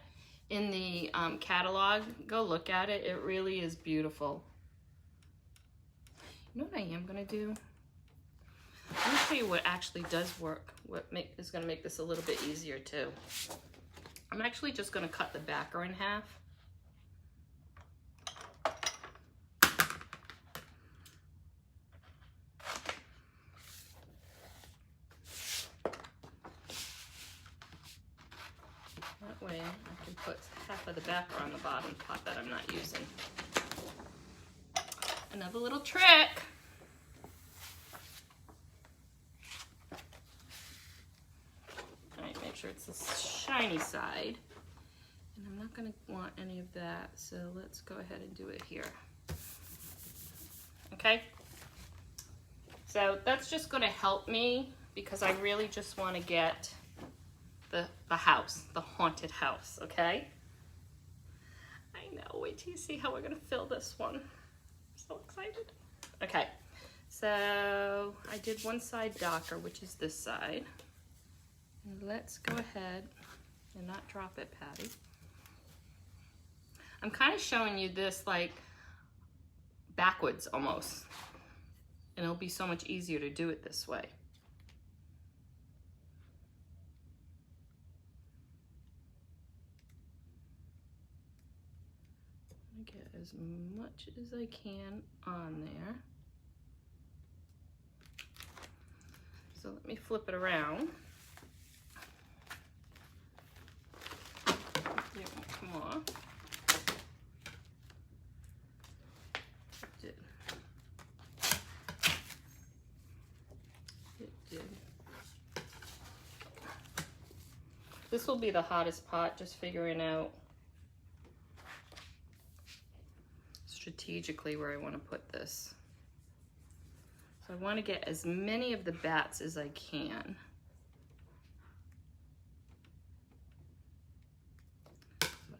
in the catalog, go look at it. It really is beautiful. You know what I am gonna do? Let me show you what actually does work. What is gonna make this a little bit easier too. I'm actually just gonna cut the backer in half. That way I can put half of the backer on the bottom pot that I'm not using. Another little trick. Make sure it's the shiny side, and I'm not going to want any of that, so let's go ahead and do it here. Okay, so that's just going to help me because I really just want to get the house, the haunted house. Okay, I know, wait till you see how we're going to fill this one. I'm so excited. Okay, so I did one side darker, which is this side. And let's go ahead and not drop it, Patty. I'm kind of showing you this like backwards almost. And it'll be so much easier to do it this way. Get as much as I can on there. So let me flip it around. It won't come off. It did. It did. This will be the hottest pot, just figuring out strategically where I want to put this. So I want to get as many of the bats as I can.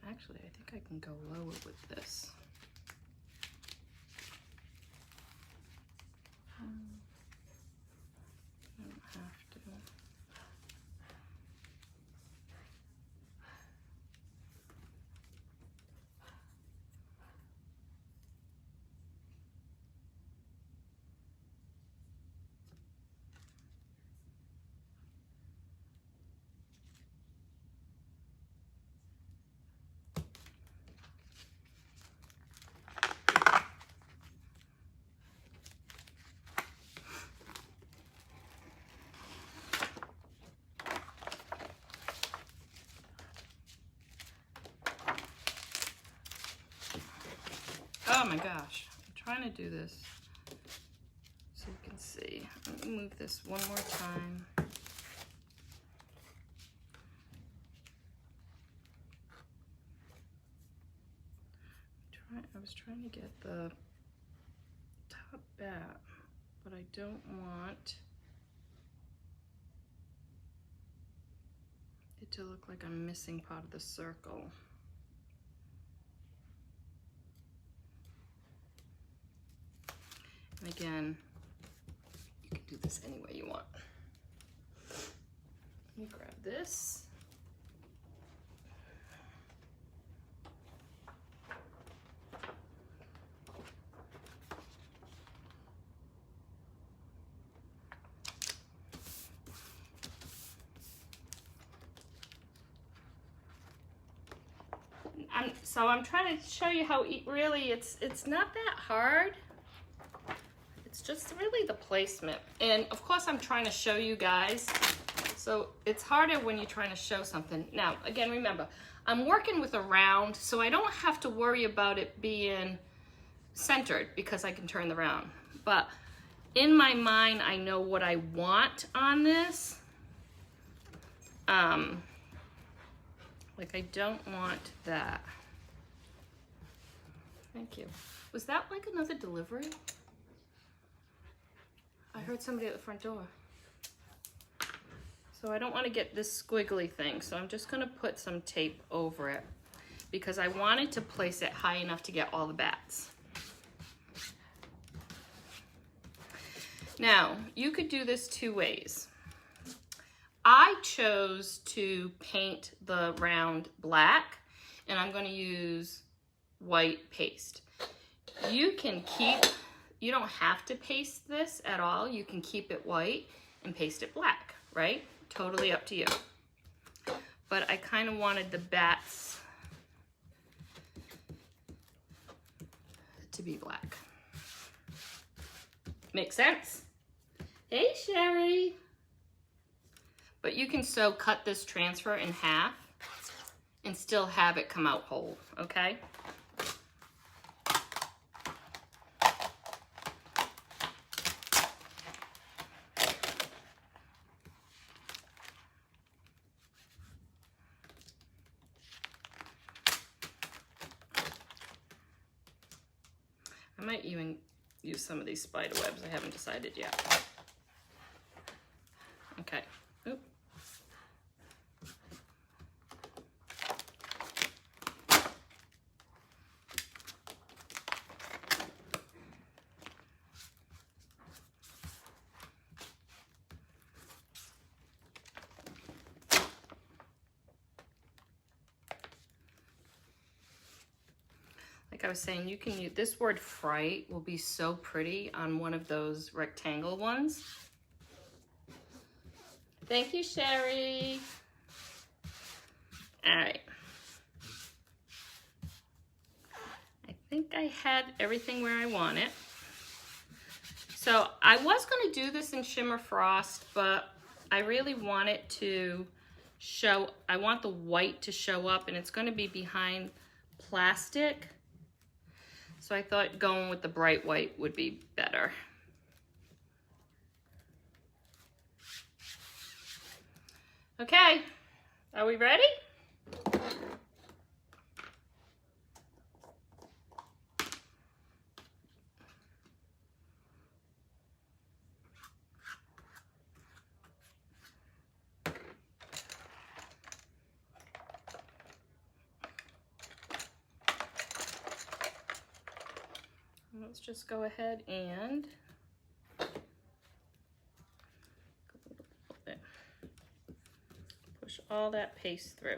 Actually, I think I can go lower with this. I don't have to. Oh my gosh, I'm trying to do this so you can see. Let me move this one more time. I was trying to get the top bat, but I don't want it to look like I'm missing part of the circle. And again, you can do this any way you want. Let me grab this. So I'm trying to show you how really it's not that hard. It's just really the placement. And of course I'm trying to show you guys. So it's harder when you're trying to show something. Now, again, remember, I'm working with a round, so I don't have to worry about it being centered because I can turn the round. But in my mind, I know what I want on this. Like I don't want that. Thank you. Was that like another delivery? I heard somebody at the front door. So I don't want to get this squiggly thing, so I'm just going to put some tape over it because I wanted to place it high enough to get all the bats. Now, you could do this two ways. I chose to paint the round black, and I'm going to use white paste. You can you don't have to paste this at all. You can keep it white and paste it black, right? Totally up to you. But I kind of wanted the bats to be black. Make sense? Hey, Sherry. But you can cut this transfer in half and still have it come out whole, okay? I might even use some of these spider webs. I haven't decided yet. Okay. Oop. Like I was saying, you can use this word fright will be so pretty on one of those rectangle ones. Thank you, Sherry. All right. I think I had everything where I want it. So I was going to do this in Shimmer Frost, but I really want it to show, I want the white to show up, and it's going to be behind plastic. So I thought going with the bright white would be better. Okay, are we ready? Let's just go ahead and push all that paste through.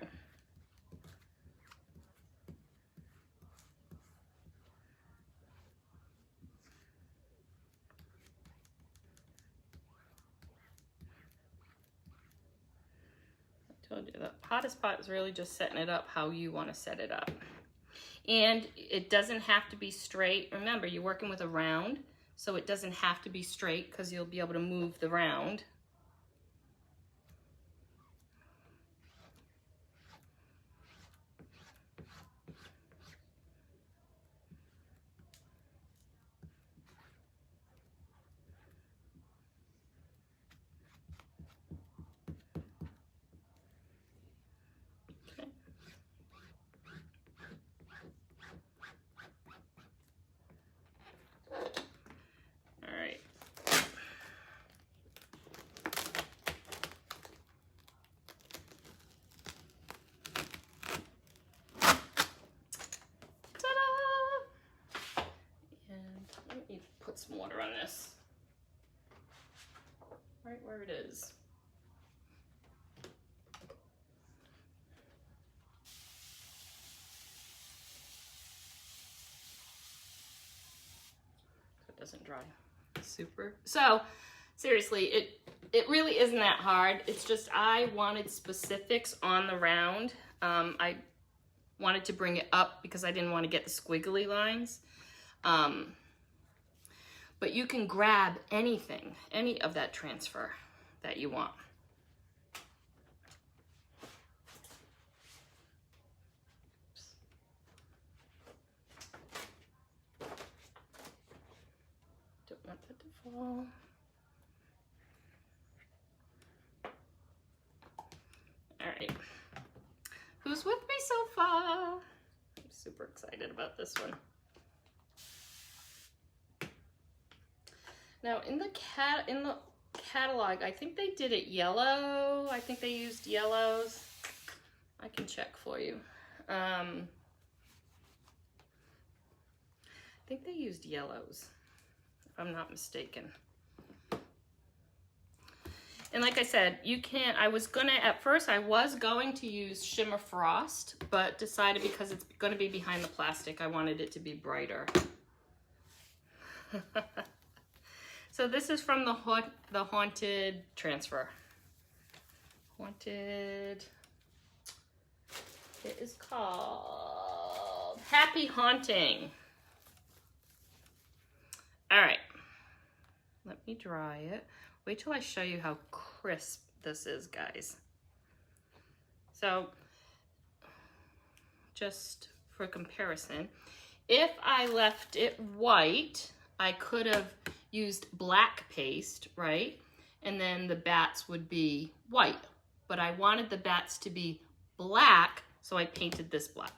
I told you the hottest part is really just setting it up how you want to set it up. And it doesn't have to be straight. Remember, you're working with a round, so it doesn't have to be straight because you'll be able to move the round. Some water on this, right where it is. So it doesn't dry super. So seriously, it really isn't that hard. It's just I wanted specifics on the round. wanted to bring it up because I didn't want to get the squiggly lines. But you can grab anything, any of that transfer that you want. Don't want that to fall. All right. Who's with me so far? I'm super excited about this one. Now in the catalog, I think they did it yellow. I think they used yellows. I can check for you. I think they used yellows, if I'm not mistaken. And like I said, you can't, at first I was going to use Shimmer Frost, but decided because it's gonna be behind the plastic, I wanted it to be brighter. So this is from the Haunted transfer. Haunted, it is called Happy Haunting. All right, let me dry it. Wait till I show you how crisp this is, guys. So, just for comparison, if I left it white, I could have used black paste, right? And then the bats would be white. But I wanted the bats to be black, so I painted this black.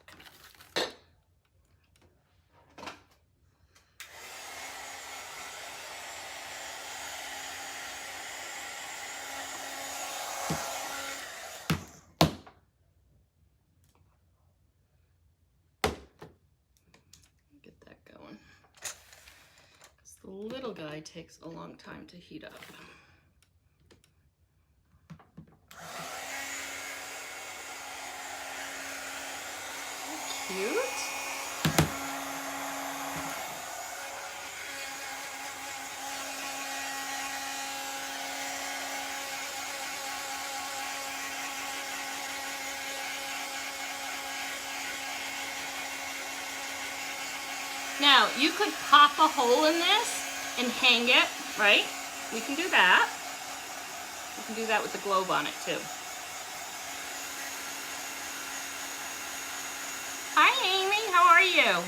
The little guy takes a long time to heat up. Cute. Now, you could pop a hole in this and hang it, right? We can do that. We can do that with the globe on it too. Hi, Amy, how are you?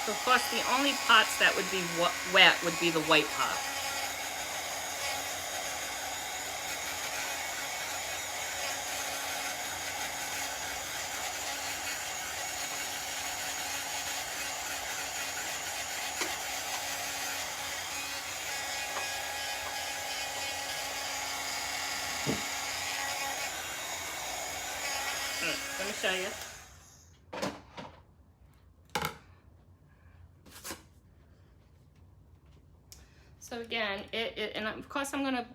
So of course the only pots that would be wet would be the white pot. Let me show you. So again, and of course I'm going to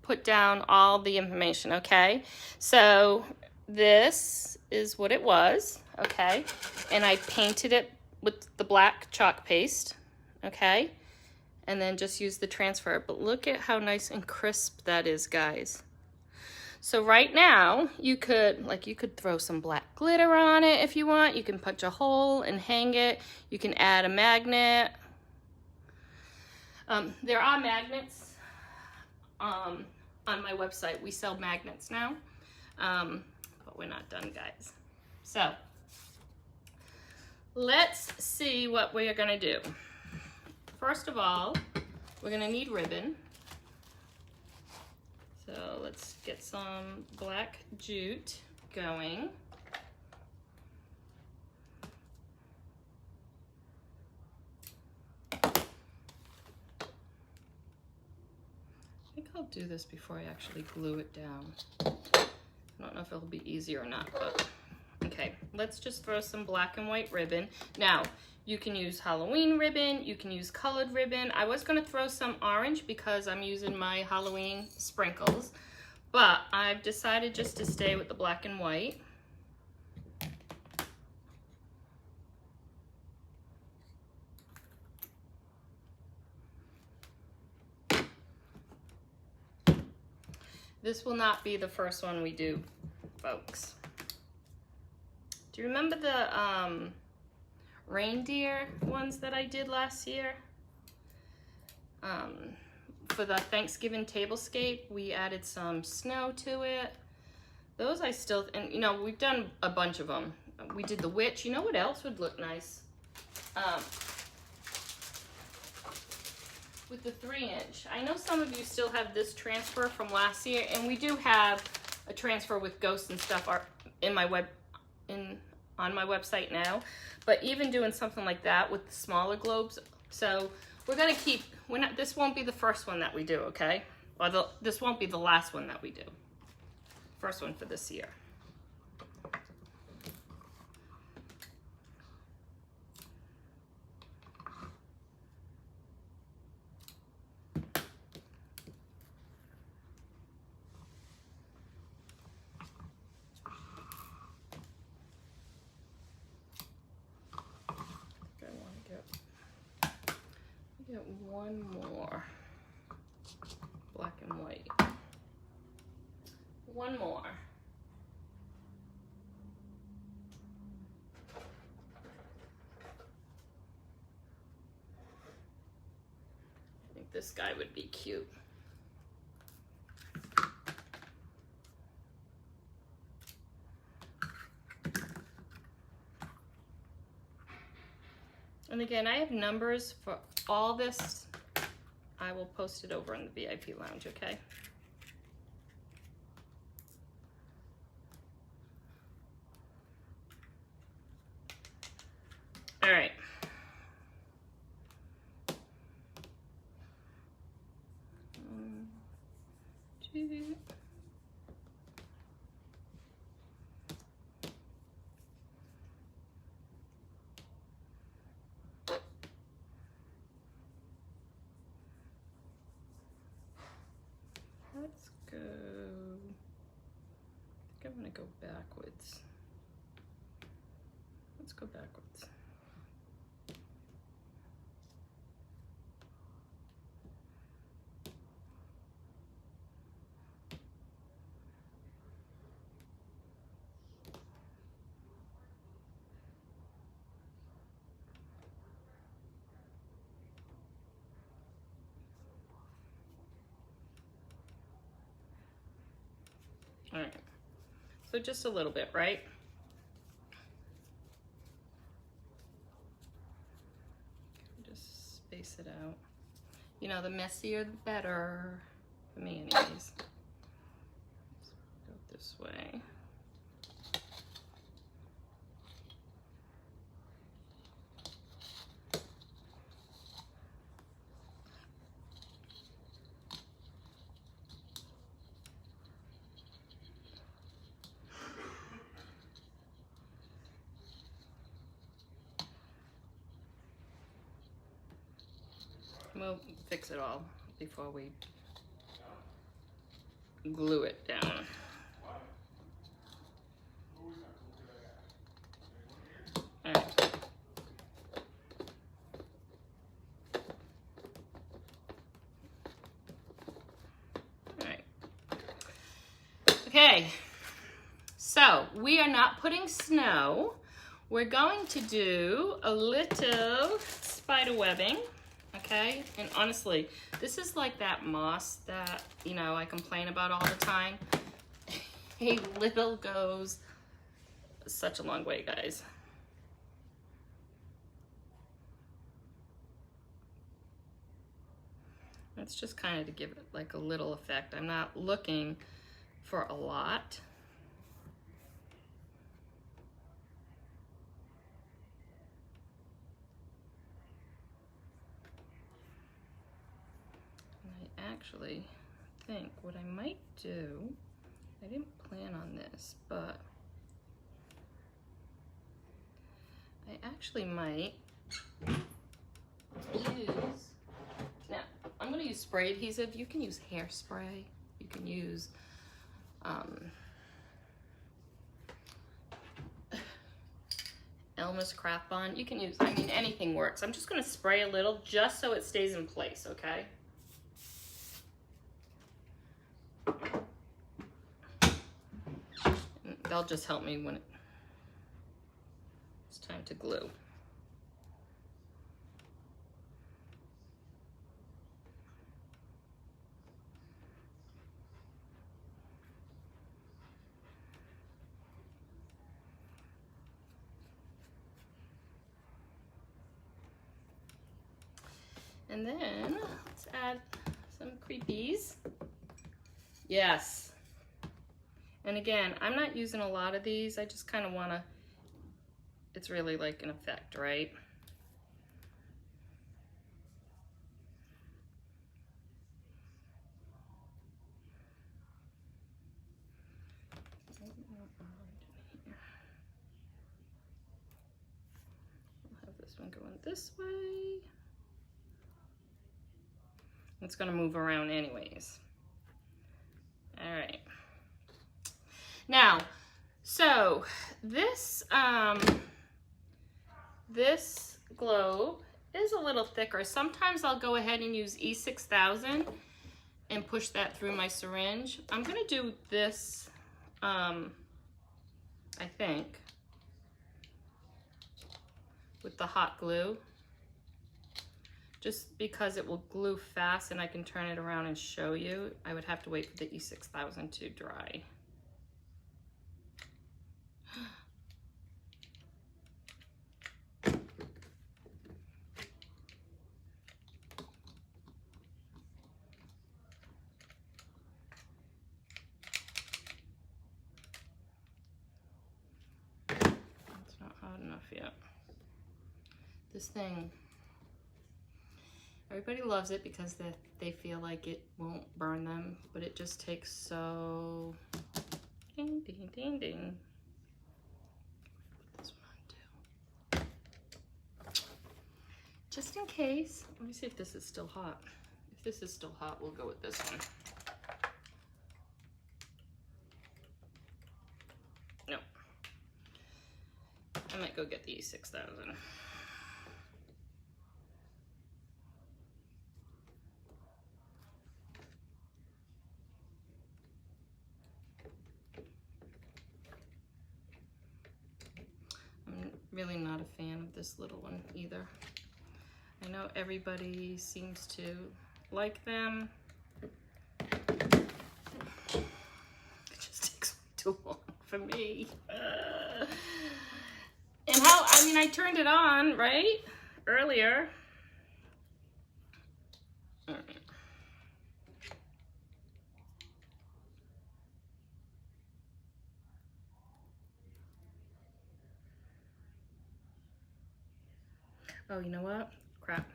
put down all the information, okay? So this is what it was, okay? And I painted it with the black chalk paste, okay? And then just use the transfer. But look at how nice and crisp that is, guys. So right now, you could throw some black glitter on it if you want. You can punch a hole and hang it. You can add a magnet. There are magnets on my website. We sell magnets now, but we're not done, guys. So let's see what we are gonna do. First of all, we're gonna need ribbon. So let's get some black jute going. I'll do this before I actually glue it down. I don't know if it'll be easy or not, but okay. Let's just throw some black and white ribbon. Now, you can use Halloween ribbon, you can use colored ribbon. I was gonna throw some orange because I'm using my Halloween sprinkles, but I've decided just to stay with the black and white. This will not be the first one we do, folks. Do you remember the reindeer ones that I did last year? For the Thanksgiving tablescape, we added some snow to it. Those I still, and you know, we've done a bunch of them. We did the witch. You know what else would look nice? With the 3-inch. I know some of you still have this transfer from last year, and we do have a transfer with ghosts and stuff on my website now. But even doing something like that with the smaller globes, so we're gonna keep. This won't be the first one that we do, okay? Or this won't be the last one that we do. First one for this year. Get one more black and white. One more. I think this guy would be cute. And again, I have numbers for all this. I will post it over in the VIP lounge, okay? All right. One, two. Let's go. I think I'm gonna go backwards. Let's go backwards. All right, so just a little bit, right? Just space it out. You know, the messier, the better, for me anyways. Let's go this way. We'll fix it all before we glue it down. All right. All right. Okay, so we are not putting snow. We're going to do a little spider webbing. Okay, and honestly, this is like that moss that, you know, I complain about all the time. A little goes such a long way, guys. It's just kind of to give it like a little effect. I'm not looking for a lot. Actually think what I might do, I didn't plan on this, but I actually might use, now I'm going to use spray adhesive. You can use hairspray. You can use Elmer's Craft Bond. You can use, I mean, anything works. I'm just going to spray a little just so it stays in place, okay? And they'll just help me when it's time to glue. And then let's add some creepies. Yes. And again, I'm not using a lot of these. I just kind of want to, it's really like an effect, right? I'll have this one going this way. It's going to move around anyways. All right. Now, so this this globe is a little thicker. Sometimes I'll go ahead and use E6000 and push that through my syringe. I'm going to do this, I think, with the hot glue. Just because it will glue fast and I can turn it around and show you. I would have to wait for the E6000 to dry. It's not hot enough yet. This thing, everybody loves it because they feel like it won't burn them, but it just takes so, ding, ding, ding, ding. Put this one on too. Just in case, let me see if this is still hot. If this is still hot, we'll go with this one. No. I might go get the E6000. Really not a fan of this little one either. I know everybody seems to like them. It just takes way too long for me. And how, I mean, I turned it on, right? Earlier. All right. Oh, you know what? Crap.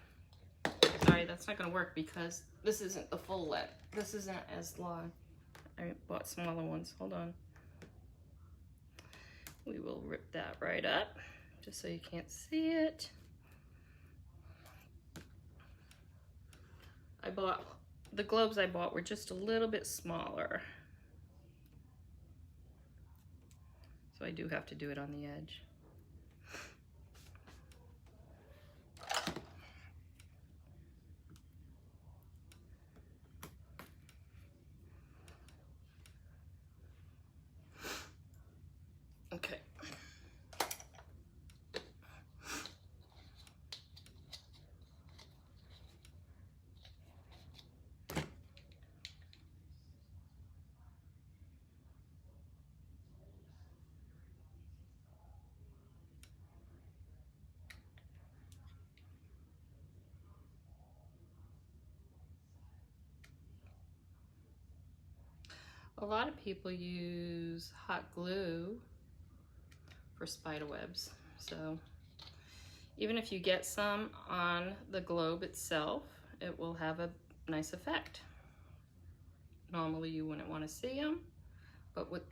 Sorry, that's not gonna work because this isn't the full length. This isn't as long. I bought smaller ones. Hold on. We will rip that right up just so you can't see it. I bought, the globes I bought were just a little bit smaller. So I do have to do it on the edge. Okay. A lot of people use hot glue for spider webs. So even if you get some on the globe itself, it will have a nice effect. normally you wouldn't want to see them, but with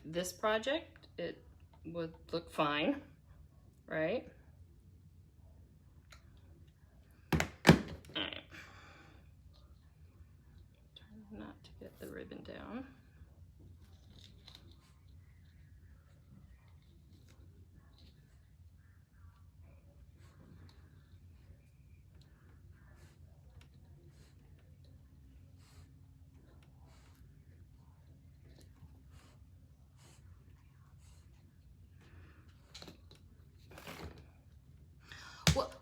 this project, it would look fine, right? All right. Try not to get the ribbon down.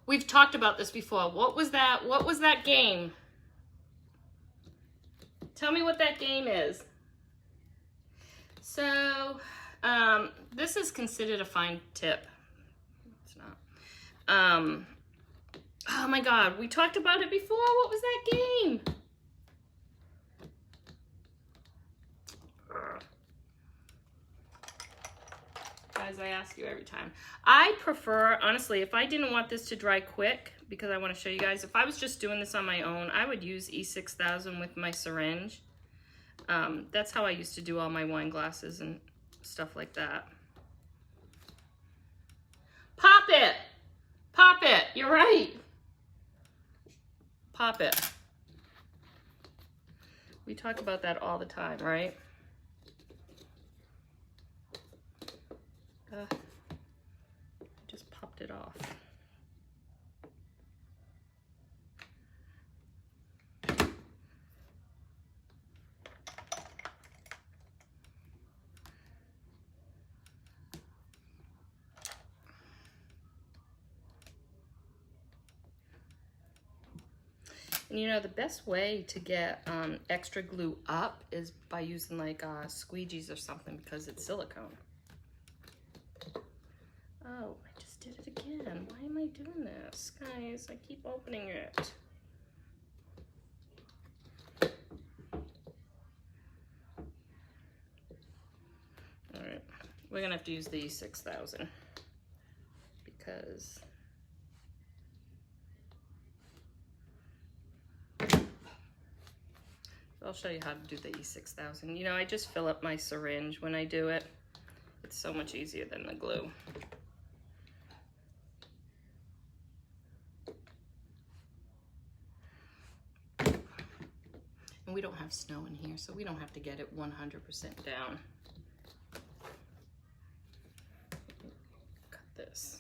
We've talked about this before. What was that? What was that game? Tell me what that game is. So, this is considered a fine tip. It's not. Oh my God, we talked about it before. What was that game? Guys, I ask you every time. I prefer, honestly, if I didn't want this to dry quick, because I want to show you guys, if I was just doing this on my own, I would use E6000 with my syringe. That's how I used to do all my wine glasses and stuff like that. Pop it! Pop it! You're right! Pop it. We talk about that all the time, right? I just popped it off. And you know, the best way to get extra glue up is by using like squeegees or something, because it's silicone. Oh, I just did it again. Why am I doing this? Guys, I keep opening it. All right, we're gonna have to use the E6000 because I'll show you how to do the E6000. You know, I just fill up my syringe when I do it. It's so much easier than the glue. And we don't have snow in here, so we don't have to get it 100% down. Cut this.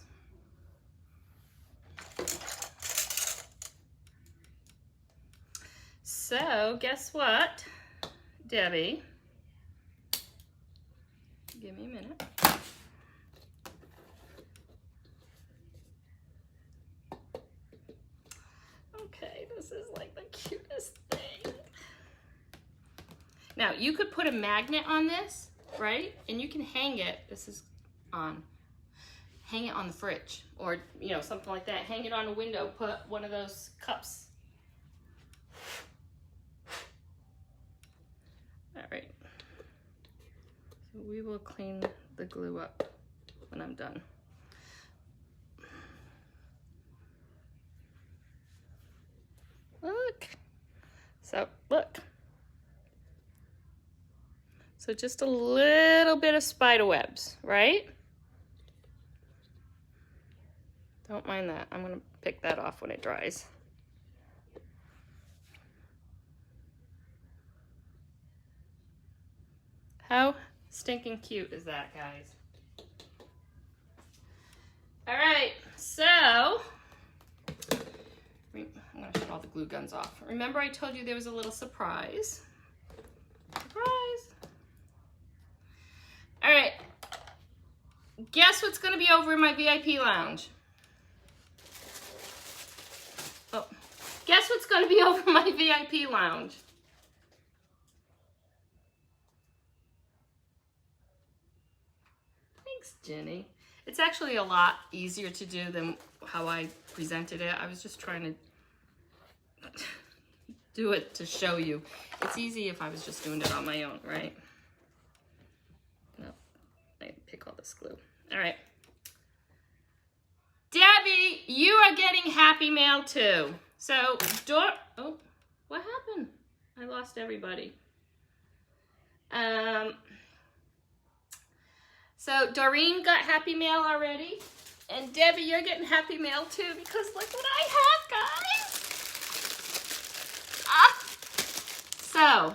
So, guess what, Debbie? Give me a minute. Okay, this is like the cutest thing. Now, you could put a magnet on this, right? And you can hang it, this is on, hang it on the fridge or, you know, something like that. Hang it on a window, put one of those cups. All right. So we will clean the glue up when I'm done. Look. So, look. So just a little bit of spider webs, right? Don't mind that. I'm gonna pick that off when it dries. How stinking cute is that, guys? All right, so I'm gonna shut all the glue guns off. Remember I told you there was a little surprise? Surprise! All right, guess what's gonna be over in my VIP lounge? Oh, guess what's gonna be over my VIP lounge? Thanks, Jenny. It's actually a lot easier to do than how I presented it. I was just trying to do it to show you. It's easy if I was just doing it on my own, right? No, I pick all this glue. All right. Debbie, you are getting happy mail too. So, oh, what happened? I lost everybody. So Doreen got Happy Mail already. And Debbie, you're getting Happy Mail too, because look what I have, guys. So,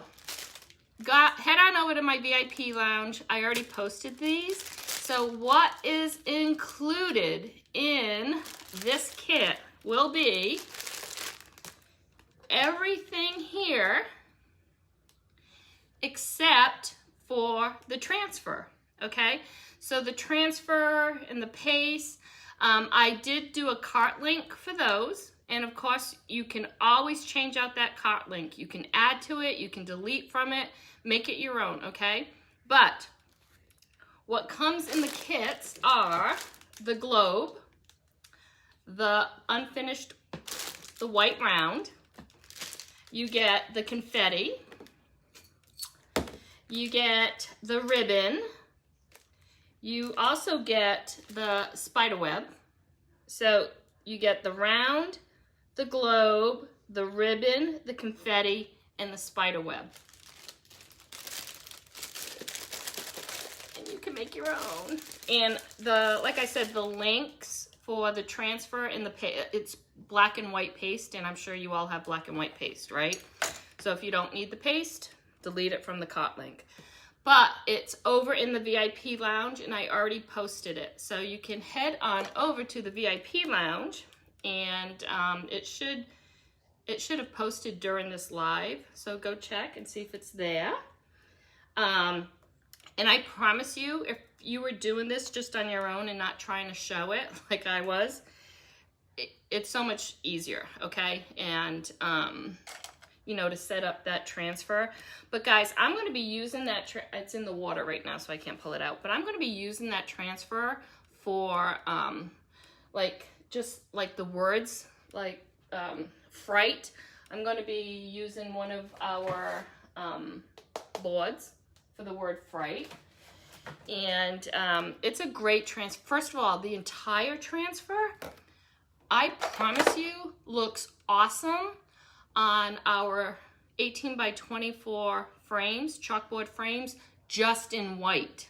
head on over to my VIP lounge. I already posted these. So what is included in this kit will be everything here except for the transfer, okay? So the transfer and the paste, I did do a cart link for those. And of course, you can always change out that cart link. You can add to it, you can delete from it, make it your own, okay? But what comes in the kits are the globe, the unfinished, the white round. You get the confetti. You get the ribbon. You also get the spider web. So you get the round, the globe, the ribbon, the confetti, and the spider web. And you can make your own. And like I said, the links for the transfer and it's black and white paste, and I'm sure you all have black and white paste, right? So if you don't need the paste, delete it from the cart link. But it's over in the VIP lounge, and I already posted it. So you can head on over to the VIP lounge, and it should have posted during this live. So go check and see if it's there. And I promise you, if you were doing this just on your own and not trying to show it like I was, it's so much easier, okay? And you know, to set up that transfer. But guys, I'm going to be using that, it's in the water right now, so I can't pull it out, but I'm going to be using that transfer for, just like the words, like fright. I'm going to be using one of our boards for the word fright. And it's a great transfer. First of all, the entire transfer, I promise you, looks awesome on our 18 by 24 frames, chalkboard frames, just in white.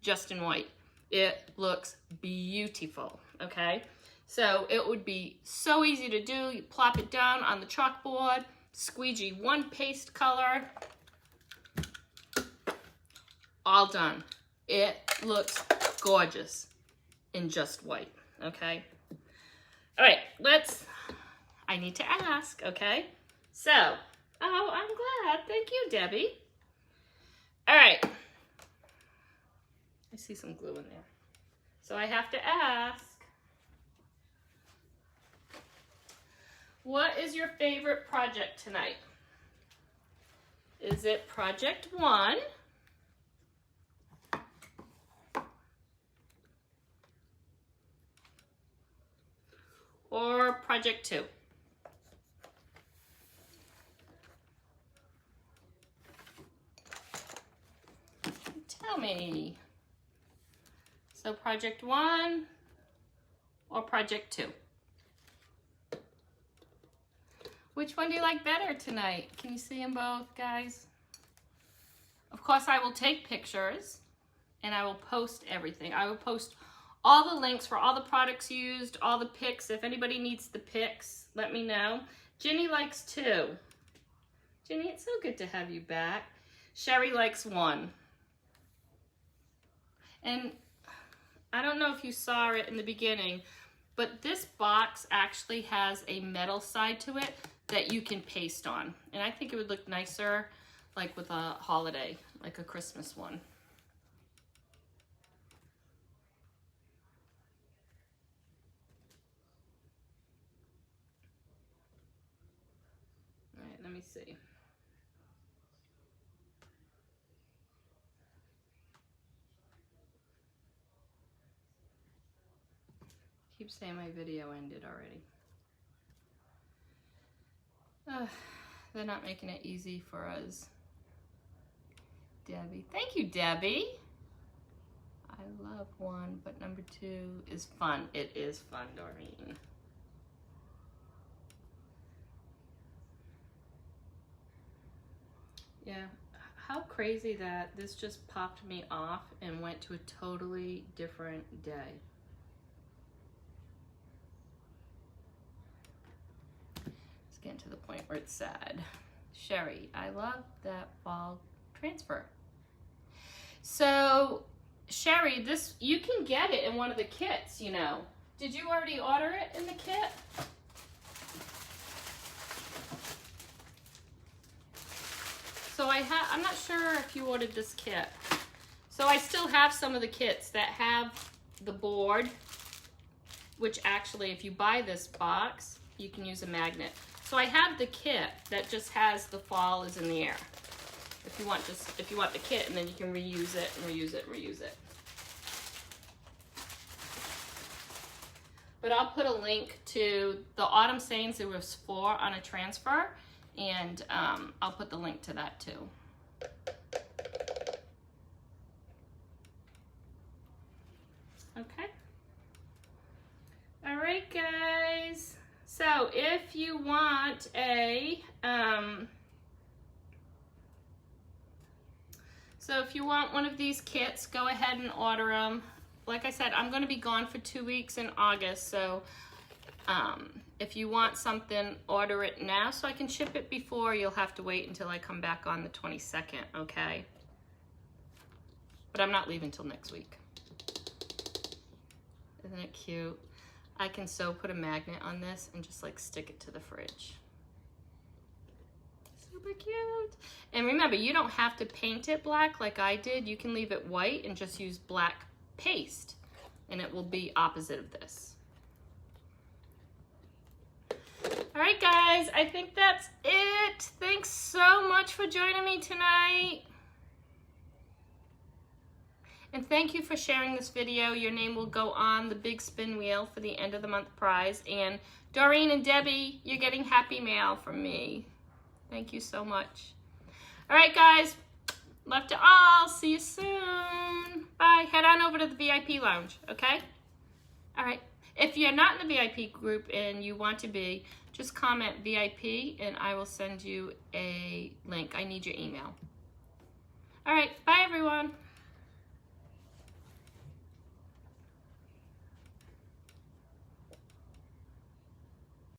Just in white. It looks beautiful, okay? So it would be so easy to do. You plop it down on the chalkboard, squeegee one paste color, all done. It looks gorgeous in just white, okay? All right, I need to ask, okay? So, oh, I'm glad. Thank you, Debbie. All right. I see some glue in there. So I have to ask, what is your favorite project tonight? Is it project 1? Or project 2? Tell me. So project 1 or project 2? Which one do you like better tonight? Can you see them both, guys? Of course, I will take pictures and I will post everything. I will post all the links for all the products used, all the pics. If anybody needs the pics, let me know. Ginny likes 2. Ginny, it's so good to have you back. Sherry likes 1. And I don't know if you saw it in the beginning, but this box actually has a metal side to it that you can paste on. And I think it would look nicer like with a holiday, like a Christmas one. All right, let me see. Keep saying my video ended already. They're not making it easy for us. Debbie. Thank you, Debbie. I love 1, but number 2 is fun. It is fun, Doreen. Yeah, how crazy that this just popped me off and went to a totally different day. It's getting to the point where it's sad. Sherry, I love that fall transfer. So, Sherry, this, you can get it in one of the kits, you know. Did you already order it in the kit? So I'm not sure if you ordered this kit. So I still have some of the kits that have the board, which actually, if you buy this box, you can use a magnet. So I have the kit that just has the fall is in the air. If you want the kit, and then you can reuse it and reuse it and reuse it. But I'll put a link to the Autumn Sayings. There was 4 on a transfer, and I'll put the link to that too. Okay. All right, guys. So if you want a one of these kits, go ahead and order them. Like I said, I'm going to be gone for 2 weeks in August, so if you want something, order it now so I can ship it before. You'll have to wait until I come back on the 22nd, okay? But I'm not leaving till next week. Isn't it cute? I can put a magnet on this and just like stick it to the fridge. Super cute. And remember, you don't have to paint it black like I did. You can leave it white and just use black paste, and it will be opposite of this. All right, guys, I think that's it. Thanks so much for joining me tonight. And thank you for sharing this video. Your name will go on the big spin wheel for the end of the month prize. And Doreen and Debbie, you're getting happy mail from me. Thank you so much. All right, guys. Love to all. See you soon. Bye. Head on over to the VIP lounge, okay? All right. If you're not in the VIP group and you want to be, just comment VIP and I will send you a link. I need your email. All right. Bye, everyone.